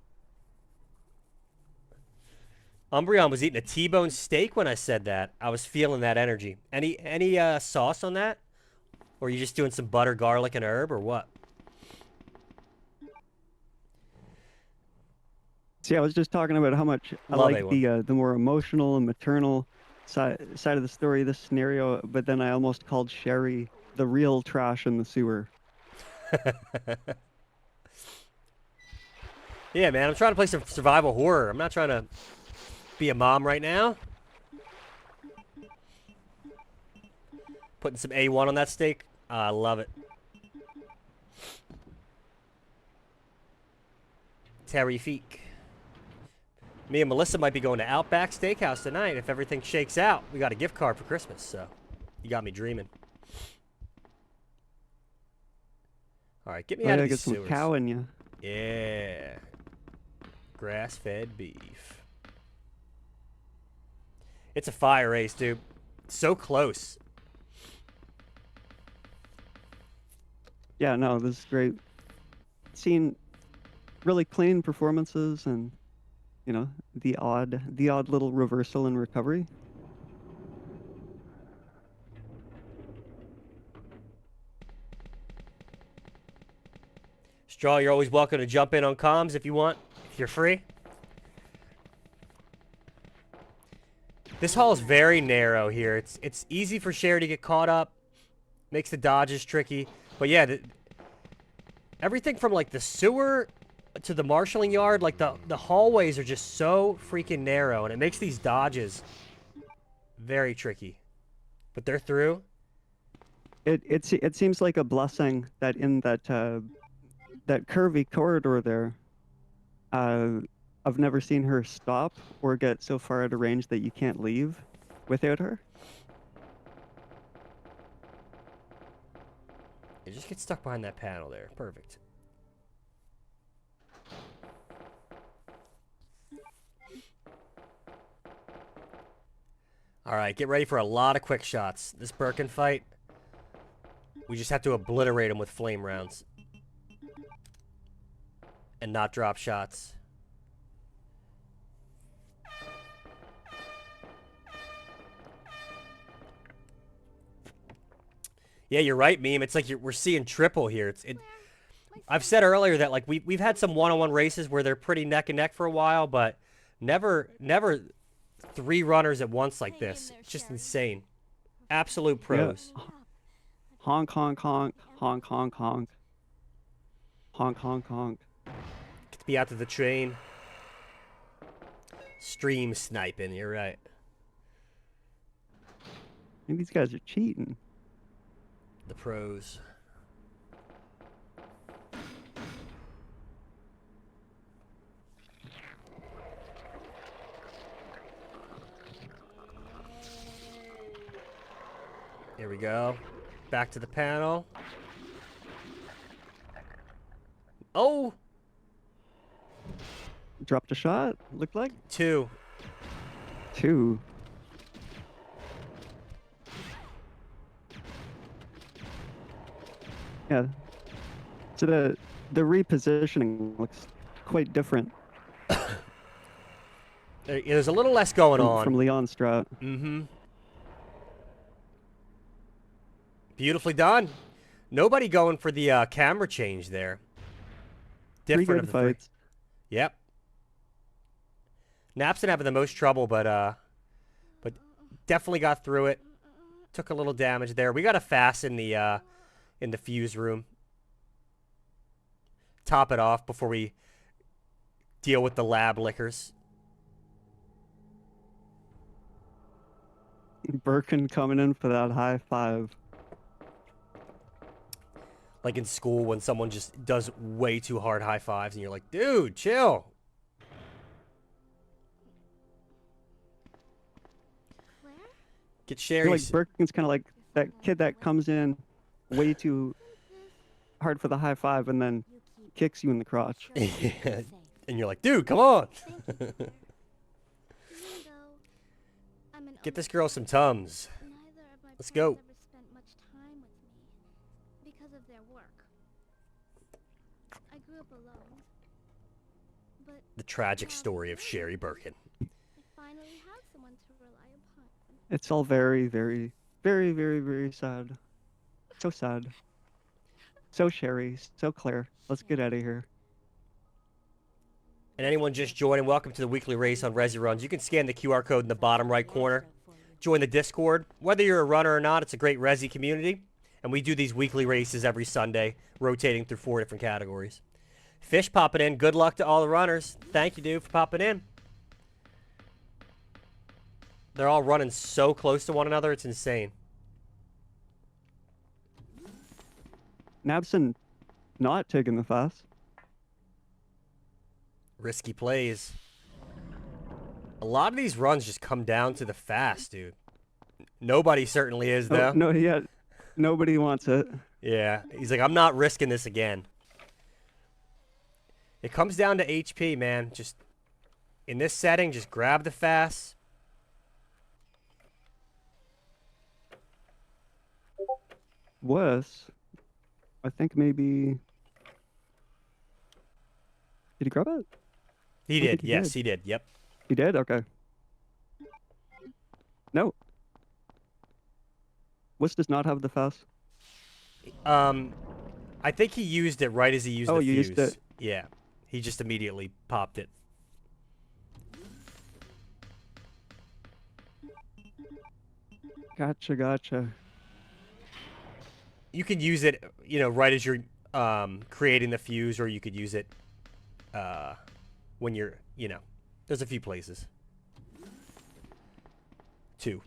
[SPEAKER 1] Umbreon was eating a T-bone steak when I said that. I was feeling that energy. Any sauce on that? Or are you just doing some butter, garlic, and herb, or what?
[SPEAKER 2] See, I was just talking about how much I
[SPEAKER 1] Love
[SPEAKER 2] like
[SPEAKER 1] A1.
[SPEAKER 2] the more emotional and maternal side of the story, this scenario, but then I almost called Sherry the real trash in the sewer.
[SPEAKER 1] Yeah, man, I'm trying to play some survival horror. I'm not trying to be a mom right now. Putting some A1 on that steak. I love it. Terrifique. Me and Melissa might be going to Outback Steakhouse tonight if everything shakes out. We got a gift card for Christmas, so you got me dreaming. All right, get me
[SPEAKER 2] I
[SPEAKER 1] out
[SPEAKER 2] gotta
[SPEAKER 1] of
[SPEAKER 2] get
[SPEAKER 1] these
[SPEAKER 2] some
[SPEAKER 1] sewers.
[SPEAKER 2] cow in you.
[SPEAKER 1] Yeah. Grass-fed beef. It's a fire race, dude. So close.
[SPEAKER 2] Yeah, no, this is great. Seen really clean performances and, you know, the odd little reversal and recovery.
[SPEAKER 1] Straw, you're always welcome to jump in on comms if you want. You're free. This hall is very narrow here. It's easy for Sherry to get caught up. Makes the dodges tricky. But yeah, everything from like the sewer to the marshalling yard, like the hallways are just so freaking narrow, and it makes these dodges very tricky. But they're through.
[SPEAKER 2] It seems like a blessing that in that that curvy corridor there, I've never seen her stop or get so far out of range that you can't leave without her.
[SPEAKER 1] You just get stuck behind that panel there. Perfect. Alright, get ready for a lot of quick shots. This Birkin fight, we just have to obliterate him with flame rounds. And not drop shots. Yeah, you're right, Meme. It's like we're seeing triple here. I've said earlier that like we've had some one-on-one races where they're pretty neck and neck for a while, but never 3 runners at once like this. It's just insane. Absolute pros.
[SPEAKER 2] Yeah. Honk, honk, honk, honk, honk, honk. Honk, honk, honk.
[SPEAKER 1] Get to be out to the train. Stream sniping, you're right.
[SPEAKER 2] I think these guys are cheating.
[SPEAKER 1] The pros. Here we go. Back to the panel. Oh!
[SPEAKER 2] Dropped a shot, looked like?
[SPEAKER 1] 2.
[SPEAKER 2] 2. Yeah. So the repositioning looks quite different
[SPEAKER 1] There's a little less going on.
[SPEAKER 2] from Leon's strat.
[SPEAKER 1] Mm-hmm. Beautifully done. Nobody going for the camera change there.
[SPEAKER 2] Three
[SPEAKER 1] Different
[SPEAKER 2] good
[SPEAKER 1] of the three.
[SPEAKER 2] fights.
[SPEAKER 1] Yep. Napson having the most trouble, but definitely got through it. Took a little damage there. We got a fast in the fuse room. Top it off before we deal with the lab lickers.
[SPEAKER 2] Birkin coming in for that high 5.
[SPEAKER 1] Like in school when someone just does way too hard high fives and you're like, dude, chill.
[SPEAKER 5] Claire?
[SPEAKER 1] Get
[SPEAKER 2] I feel
[SPEAKER 1] Sherry's.
[SPEAKER 2] like Birkin's kind of like that kid that comes in way too hard for the high 5 and then kicks you in the crotch.
[SPEAKER 1] Yeah. And you're like, dude, come on. Get this girl some Tums. Let's go.
[SPEAKER 5] Ever spent much time with me because of their work. I grew up alone. But
[SPEAKER 1] The tragic story of Sherry Birkin.
[SPEAKER 5] I finally have someone to rely upon.
[SPEAKER 2] It's all very, very, very, very, very sad. So sad. So Sherry, so Claire. Let's get out of here.
[SPEAKER 1] And anyone just joining, welcome to the weekly race on Resi Runs. You can scan the QR code in the bottom right corner. Join the Discord. Whether you're a runner or not, it's a great Resi community. And we do these weekly races every Sunday, rotating through 4 different categories. Fish popping in. Good luck to all the runners. Thank you, dude, for popping in. They're all running so close to one another, it's insane.
[SPEAKER 2] Nabson not taking the fast.
[SPEAKER 1] Risky plays. A lot of these runs just come down to the fast, dude. Nobody certainly is, though.
[SPEAKER 2] Oh, no, yeah. Nobody wants it.
[SPEAKER 1] Yeah, he's like, I'm not risking this again. It comes down to HP, man. Just, in this setting, just grab the fast.
[SPEAKER 2] Worse, I think maybe... Did he grab it?
[SPEAKER 1] He
[SPEAKER 2] I
[SPEAKER 1] did,
[SPEAKER 2] think he
[SPEAKER 1] yes,
[SPEAKER 2] did.
[SPEAKER 1] he did, yep.
[SPEAKER 2] He did? Okay. No. Wuss does not have the fast.
[SPEAKER 1] I think he used it right as he used the
[SPEAKER 2] Oh,
[SPEAKER 1] fuse.
[SPEAKER 2] you used it.
[SPEAKER 1] Yeah. He just immediately popped it.
[SPEAKER 2] Gotcha.
[SPEAKER 1] You could use it, you know, right as you're creating the fuse, or you could use it when you're, you know, there's a few places. 2.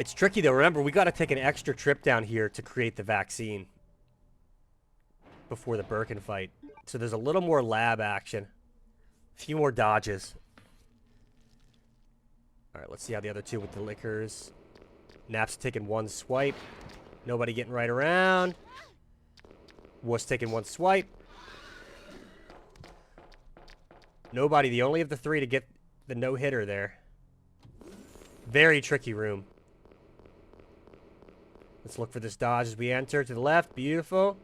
[SPEAKER 1] It's tricky though. Remember, we got to take an extra trip down here to create the vaccine before the Birkin fight. So there's a little more lab action. A few more dodges. All right, let's see how the other two with the liquors. Nap's taking one swipe. Nobody getting right around. Was taking one swipe. Nobody, the only of the 3 to get the no-hitter there. Very tricky room. Let's look for this dodge as we enter to the left. Beautiful.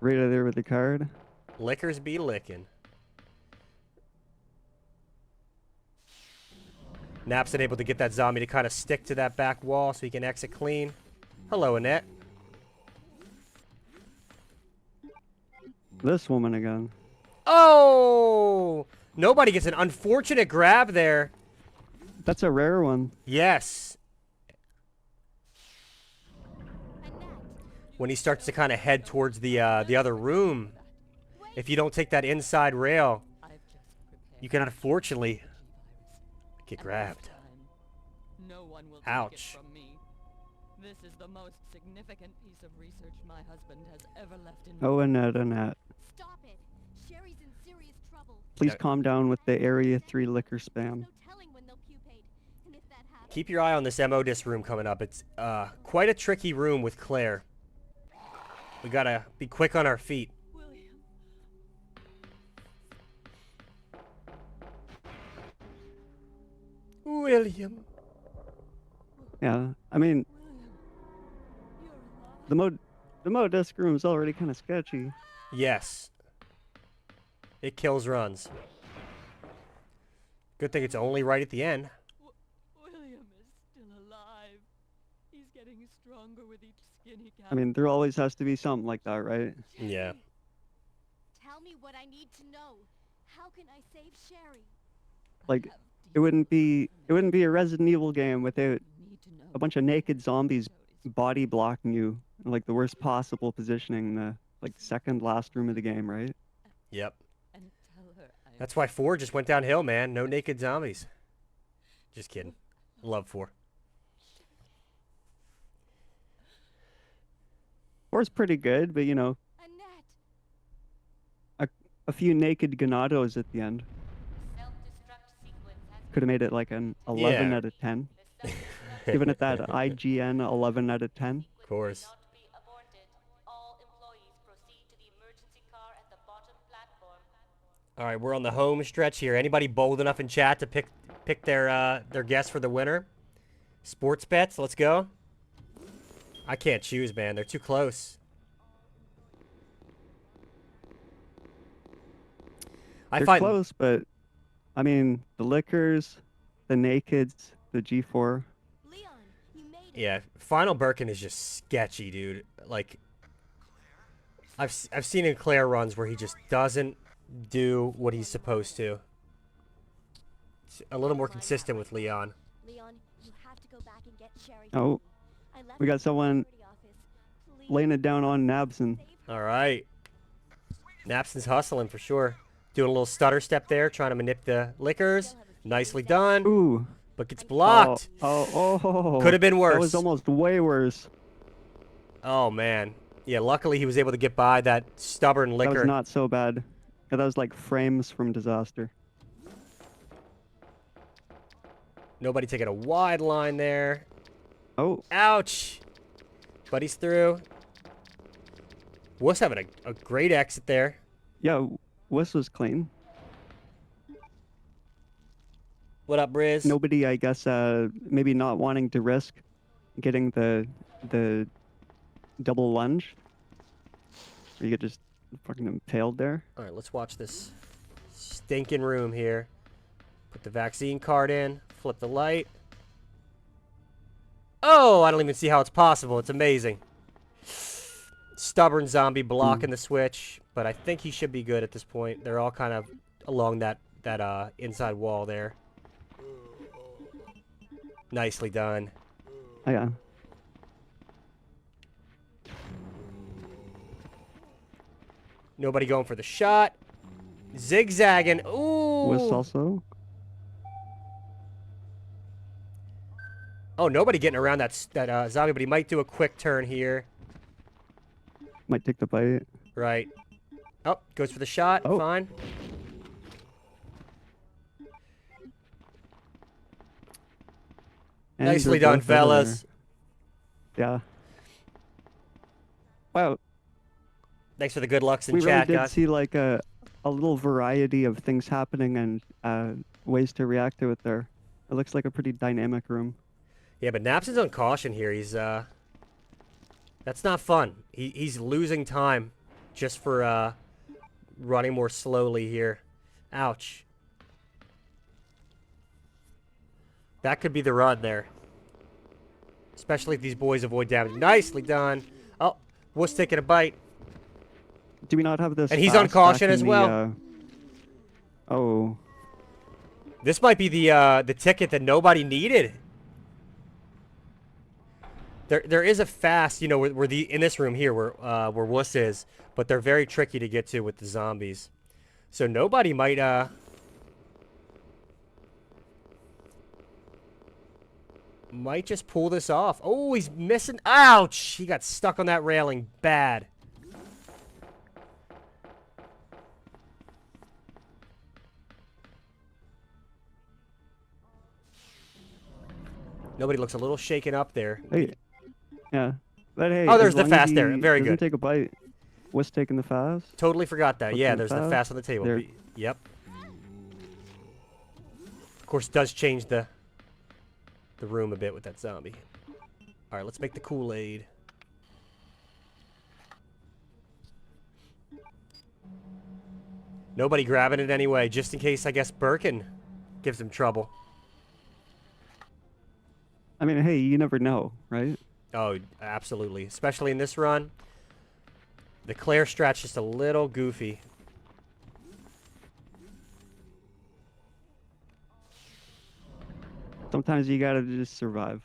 [SPEAKER 2] Right out there with the card.
[SPEAKER 1] Liquors be licking. Nap's able to get that zombie to kind of stick to that back wall so he can exit clean. Hello, Annette.
[SPEAKER 2] This woman again.
[SPEAKER 1] Oh! Nobody gets an unfortunate grab there.
[SPEAKER 2] That's a rare one.
[SPEAKER 1] Yes. When he starts to kind of head towards the other room, if you don't take that inside rail, you can unfortunately get grabbed.
[SPEAKER 10] No one will
[SPEAKER 1] Ouch.
[SPEAKER 10] take it from me. This is the most significant piece of research my husband has ever left in.
[SPEAKER 2] Oh, Annette.
[SPEAKER 5] Stop it. Sherry's in serious trouble.
[SPEAKER 2] Please
[SPEAKER 1] Yeah.
[SPEAKER 2] calm down with the Area 3 liquor spam.
[SPEAKER 5] No telling when they'll pupate. And if that happens,
[SPEAKER 1] Keep your eye on this MO disc room coming up. It's quite a tricky room with Claire. We gotta be quick on our feet.
[SPEAKER 10] William.
[SPEAKER 1] William.
[SPEAKER 2] Yeah, I mean,
[SPEAKER 10] You're alive.
[SPEAKER 2] the Mo disc room's already kind of sketchy.
[SPEAKER 1] Yes. It kills runs. Good thing it's only right at the end.
[SPEAKER 10] William is still alive. He's getting stronger with each skin he
[SPEAKER 2] I mean, there always has to be something like that, right?
[SPEAKER 1] Yeah.
[SPEAKER 5] tell me what I need to know. How can I save Sherry?
[SPEAKER 2] Like, it wouldn't be a Resident Evil game without a bunch of naked zombies body blocking you in like the worst possible positioning in the like second last room of the game, right?
[SPEAKER 1] Yep.
[SPEAKER 10] And tell her I'm
[SPEAKER 1] That's why 4 just went downhill, man. No naked zombies. Just kidding. Love 4.
[SPEAKER 2] 4's pretty good, but you know,
[SPEAKER 5] Annette.
[SPEAKER 2] a few naked Ganados at the end could have made it like an 11
[SPEAKER 1] Yeah.
[SPEAKER 2] out of 10. Giving it that IGN 11 out of 10.
[SPEAKER 1] Of course. All right, we're on the home stretch here. Anybody bold enough in chat to pick their guess for the winner? Sports bets, let's go. I can't choose, man. They're too close.
[SPEAKER 2] They're close, but I mean, the liquors, the nakeds, the G4.
[SPEAKER 5] Leon, you made it.
[SPEAKER 1] Yeah, Final Birkin is just sketchy, dude. Like, I've seen in Claire runs where he just doesn't do what he's supposed to. It's a little more consistent with Leon.
[SPEAKER 5] Leon, you have to go back and get Sherry.
[SPEAKER 2] Oh,
[SPEAKER 5] I left
[SPEAKER 2] we
[SPEAKER 5] her
[SPEAKER 2] got
[SPEAKER 5] in the
[SPEAKER 2] someone
[SPEAKER 5] security office. Please,
[SPEAKER 2] laying it down on Nabson.
[SPEAKER 5] save her.
[SPEAKER 1] All right. Napson's hustling for sure. Doing a little stutter step there, trying to manip the liquors. Nicely done,
[SPEAKER 2] Ooh.
[SPEAKER 1] but gets blocked.
[SPEAKER 2] Oh.
[SPEAKER 1] Could have been worse.
[SPEAKER 2] That was almost way worse.
[SPEAKER 1] Oh, man. Yeah, luckily he was able to get by that stubborn
[SPEAKER 2] That
[SPEAKER 1] liquor.
[SPEAKER 2] was not so bad. Yeah, that was like frames from disaster.
[SPEAKER 1] Nobody taking a wide line there.
[SPEAKER 2] Oh,
[SPEAKER 1] Ouch. But he's through. Was having a great exit there.
[SPEAKER 2] yeah, Wuss was clean.
[SPEAKER 1] What up, Briz?
[SPEAKER 2] Nobody, I guess, maybe not wanting to risk getting the double lunge. Or you get just fucking impaled there.
[SPEAKER 1] All right, let's watch this stinking room here. Put the vaccine card in. Flip the light. Oh, I don't even see how it's possible. It's amazing. Stubborn zombie blocking the switch, but I think he should be good at this point. They're all kind of along that inside wall there. Nicely done.
[SPEAKER 2] Oh, yeah.
[SPEAKER 1] Nobody going for the shot. Zigzagging.
[SPEAKER 2] Wuss
[SPEAKER 1] Ooh.
[SPEAKER 2] also.
[SPEAKER 1] Oh, nobody getting around that zombie, but he might do a quick turn here.
[SPEAKER 2] Might take the bite.
[SPEAKER 1] Right. Oh, goes for the shot.
[SPEAKER 2] Oh.
[SPEAKER 1] Fine.
[SPEAKER 2] And
[SPEAKER 1] Nicely
[SPEAKER 2] they're
[SPEAKER 1] done,
[SPEAKER 2] both over
[SPEAKER 1] fellas.
[SPEAKER 2] there. Yeah. Wow.
[SPEAKER 1] Thanks for the good lucks in
[SPEAKER 2] We really
[SPEAKER 1] chat,
[SPEAKER 2] did
[SPEAKER 1] guys.
[SPEAKER 2] see like a little variety of things happening and ways to react to it there. It looks like a pretty dynamic room.
[SPEAKER 1] Yeah, but Napson's on caution here. He's that's not fun. He's losing time just for running more slowly here. Ouch. That could be the run there. Especially if these boys avoid damage. Nicely done. Oh, Wuss taking a bite.
[SPEAKER 2] Do we not have this?
[SPEAKER 1] And he's on
[SPEAKER 2] fast
[SPEAKER 1] caution
[SPEAKER 2] back
[SPEAKER 1] as
[SPEAKER 2] in
[SPEAKER 1] well.
[SPEAKER 2] Oh.
[SPEAKER 1] This might be the ticket that nobody needed. There is a fast, you know, where the in this room here where Wuss is, but they're very tricky to get to with the zombies. So nobody might just pull this off. Oh, he's missing. Ouch! He got stuck on that railing bad. Nobody looks a little shaken up there.
[SPEAKER 2] Hey. Yeah. But hey.
[SPEAKER 1] Oh, there's
[SPEAKER 2] as
[SPEAKER 1] the
[SPEAKER 2] long
[SPEAKER 1] fast
[SPEAKER 2] as
[SPEAKER 1] there.
[SPEAKER 2] he
[SPEAKER 1] Very
[SPEAKER 2] doesn't
[SPEAKER 1] good.
[SPEAKER 2] take a bite. Wuss taking the fast.
[SPEAKER 1] Totally forgot that.
[SPEAKER 2] What's
[SPEAKER 1] Yeah,
[SPEAKER 2] in the
[SPEAKER 1] there's the
[SPEAKER 2] fast?
[SPEAKER 1] fast on the table.
[SPEAKER 2] There.
[SPEAKER 1] Yep. Of course, does change the room a bit with that zombie. All right, let's make the Kool-Aid. Nobody grabbing it anyway, just in case, I guess, Birkin gives him trouble.
[SPEAKER 2] I mean, hey, you never know, right?
[SPEAKER 1] Oh, absolutely. Especially in this run. The Claire strat's just a little goofy.
[SPEAKER 2] Sometimes you gotta just survive.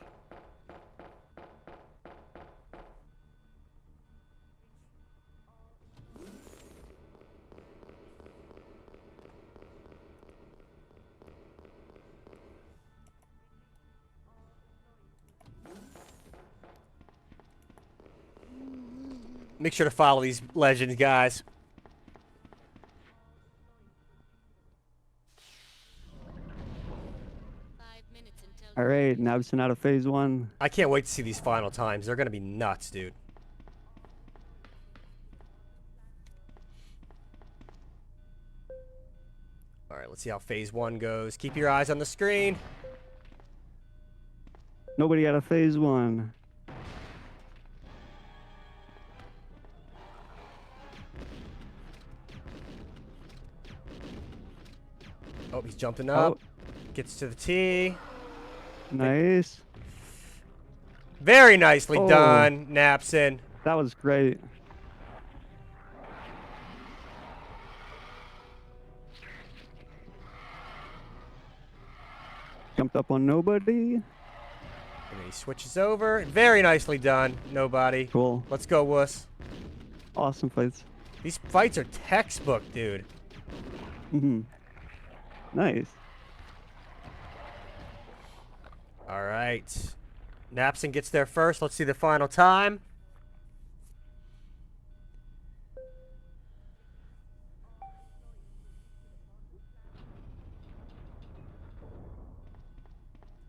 [SPEAKER 1] Make sure to follow these legends, guys.
[SPEAKER 2] All right, nabson out of phase 1.
[SPEAKER 1] I can't wait to see these final times. They're going to be nuts, dude. All right, let's see how phase 1 goes. Keep your eyes on the screen.
[SPEAKER 2] Nobody out of phase 1.
[SPEAKER 1] Oh, he's jumping up. Gets to the tee.
[SPEAKER 2] Nice.
[SPEAKER 1] Very nicely
[SPEAKER 2] Oh.
[SPEAKER 1] done, Napson.
[SPEAKER 2] That was great. Jumped up on nobody.
[SPEAKER 1] And then he switches over. Very nicely done, nobody.
[SPEAKER 2] Cool.
[SPEAKER 1] Let's go, Wuss.
[SPEAKER 2] Awesome fights.
[SPEAKER 1] These fights are textbook, dude.
[SPEAKER 2] Nice.
[SPEAKER 1] All right. Napson gets there first. Let's see the final time.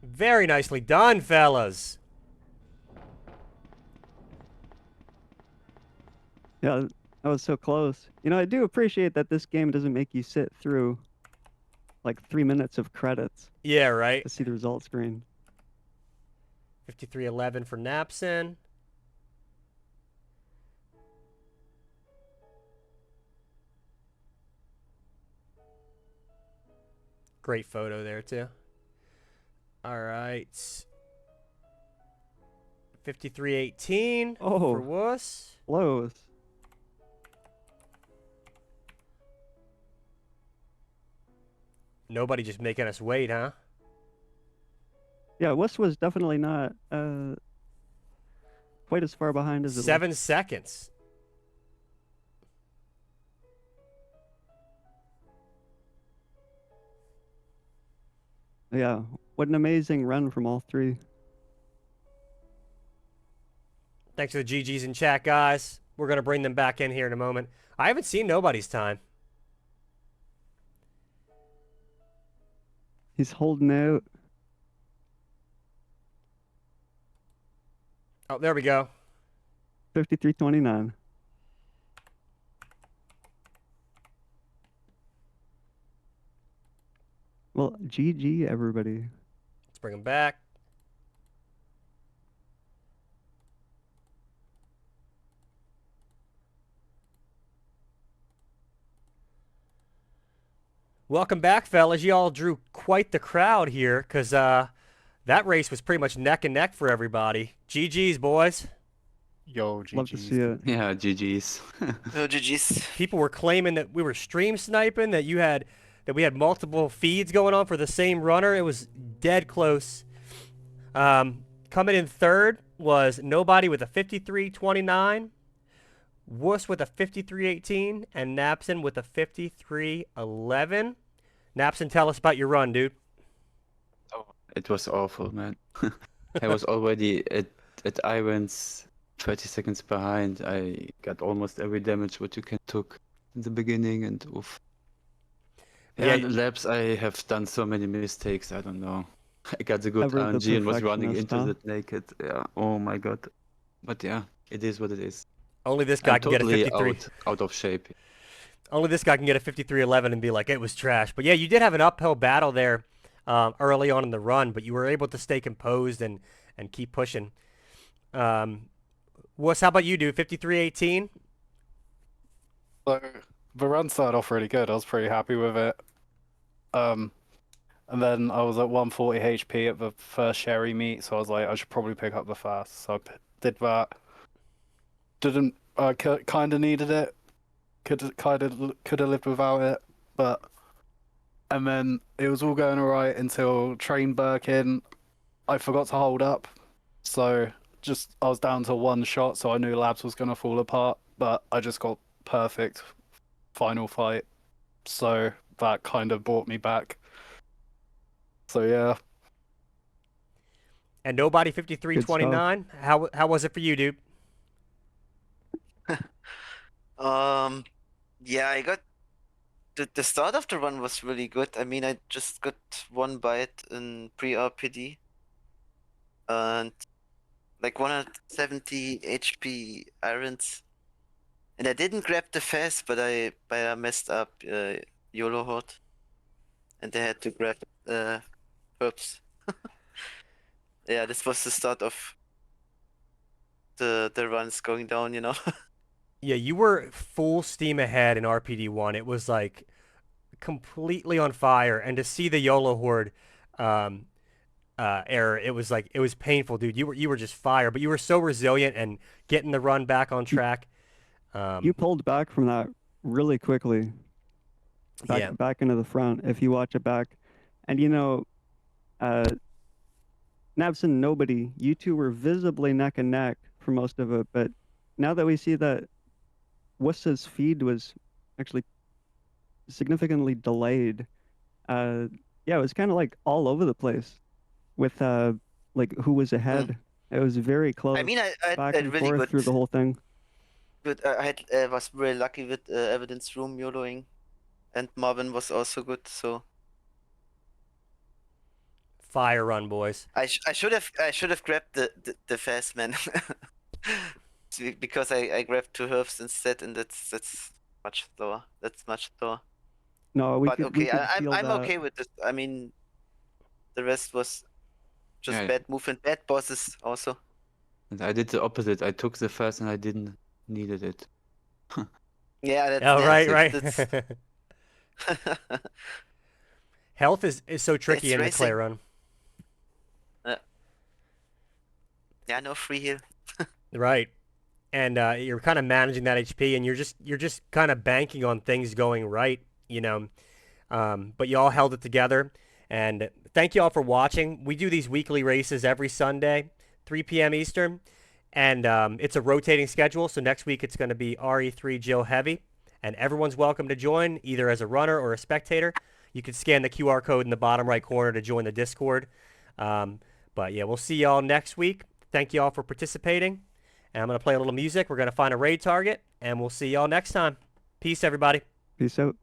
[SPEAKER 1] Very nicely done, fellas.
[SPEAKER 2] Yeah, that was so close. You know, I do appreciate that this game doesn't make you sit through like 3 minutes of credits
[SPEAKER 1] Yeah, right.
[SPEAKER 2] to see the result screen.
[SPEAKER 1] 53-11 for Napson. Great photo there, too. All right. 53.18
[SPEAKER 2] Oh.
[SPEAKER 1] for Wuss.
[SPEAKER 2] Close.
[SPEAKER 1] Nobody just making us wait, huh?
[SPEAKER 2] Yeah, Wuss was definitely not quite as far behind as it looked.
[SPEAKER 1] 7 seconds.
[SPEAKER 2] Yeah, what an amazing run from all three.
[SPEAKER 1] Thanks for the GGs in chat, guys. We're going to bring them back in here in a moment. I haven't seen nobody's time.
[SPEAKER 2] He's holding out.
[SPEAKER 1] Oh, there we go.
[SPEAKER 2] 53.29. Well, GG, everybody.
[SPEAKER 1] Let's bring them back. Welcome back, fellas. You all drew quite the crowd here because that race was pretty much neck and neck for everybody. GG's, boys.
[SPEAKER 3] Yo, GG's.
[SPEAKER 2] Love to see it.
[SPEAKER 3] Yeah, GG's.
[SPEAKER 6] No GG's.
[SPEAKER 1] People were claiming that we were stream sniping, that we had multiple feeds going on for the same runner. It was dead close. Coming in third was Nobody with a 53.29, Wuss with a 53.18, and Nabson with a 53.11. Nabson, tell us about your run, dude.
[SPEAKER 3] Oh, it was awful, man. I was already at Irons 30 seconds behind. I got almost every damage what you can took in the beginning, and oof. Yeah, in the labs I have done so many mistakes. I don't know. I got the good
[SPEAKER 2] Ever the
[SPEAKER 3] RNG and was running
[SPEAKER 2] perfectionist,
[SPEAKER 3] into
[SPEAKER 2] huh?
[SPEAKER 3] that naked. Yeah. Oh my god. But yeah, it is what it is.
[SPEAKER 1] Only this guy
[SPEAKER 3] I'm
[SPEAKER 1] can get a
[SPEAKER 3] totally
[SPEAKER 1] 53.
[SPEAKER 3] out of shape.
[SPEAKER 1] Only this guy can get a 53.11 and be like, it was trash. But yeah, you did have an uphill battle there early on in the run, but you were able to stay composed and keep pushing. Wuss, how about you, dude? 53.18?
[SPEAKER 3] So the run started off really good. I was pretty happy with it. And then I was at 140 HP at the first Sherry meet, so I was like, I should probably pick up the fast. So I did that. Didn't kind of needed it. Could have lived without it, but and then it was all going alright until train Birkin. I forgot to hold up, so I was down to one shot, so I knew Labs was gonna fall apart. But I just got perfect final fight, so that kind of brought me back. So yeah.
[SPEAKER 1] And Nobody 53.29? How was it for you, dude?
[SPEAKER 6] Yeah, I got the start of the run was really good. I mean, I just got one bite in pre-RPD and like 170 HP irons, and I didn't grab the fast, but I messed up YOLO horde, and I had to grab herbs. Yeah, this was the start of the runs going down, you know.
[SPEAKER 1] Yeah, you were full steam ahead in RPD1. It was like completely on fire, and to see the YOLO horde error, it was painful, dude. You were just fire, but you were so resilient and getting the run back on track.
[SPEAKER 2] You pulled back from that really quickly. Back into the front. If you watch it back, and Nabson, Nobody, you two were visibly neck and neck for most of it, but now that we see that Wuss's feed was actually significantly delayed, yeah, it was kind of like all over the place with like who was ahead. It was very close.
[SPEAKER 6] I mean, I
[SPEAKER 2] back
[SPEAKER 6] had
[SPEAKER 2] and
[SPEAKER 6] really
[SPEAKER 2] forth
[SPEAKER 6] good
[SPEAKER 2] through the whole thing.
[SPEAKER 6] Good. Was really lucky with evidence room YOLOing, and Marvin was also good. So
[SPEAKER 1] Fire run, boys.
[SPEAKER 6] I should have grabbed the fast man because I grabbed two herbs instead, and that's much slower. That's much slower.
[SPEAKER 2] No, we
[SPEAKER 6] But
[SPEAKER 2] could.
[SPEAKER 6] okay,
[SPEAKER 2] We could
[SPEAKER 6] I'm
[SPEAKER 2] feel that.
[SPEAKER 6] okay with this. I mean, the rest was just
[SPEAKER 3] Yeah.
[SPEAKER 6] bad movement, bad bosses also.
[SPEAKER 3] And I did the opposite. I took the fast and I didn't needed it.
[SPEAKER 6] Yeah, that's
[SPEAKER 1] Oh, right,
[SPEAKER 6] that's-
[SPEAKER 1] right. Health is so tricky
[SPEAKER 6] It's
[SPEAKER 1] in the clay
[SPEAKER 6] racing.
[SPEAKER 1] run.
[SPEAKER 6] Yeah, Yeah, no free heal.
[SPEAKER 1] Right. And you're kind of managing that HP, and you're just kind of banking on things going right, you know. But you all held it together, and thank you all for watching. We do these weekly races every Sunday, 3 p.m. Eastern, and it's a rotating schedule. So next week it's going to be RE3 Jill Heavy, and everyone's welcome to join, either as a runner or a spectator. You can scan the QR code in the bottom right corner to join the Discord. But yeah, we'll see y'all next week. Thank you all for participating. And I'm going to play a little music. We're going to find a raid target, and we'll see y'all next time. Peace, everybody.
[SPEAKER 2] Peace out.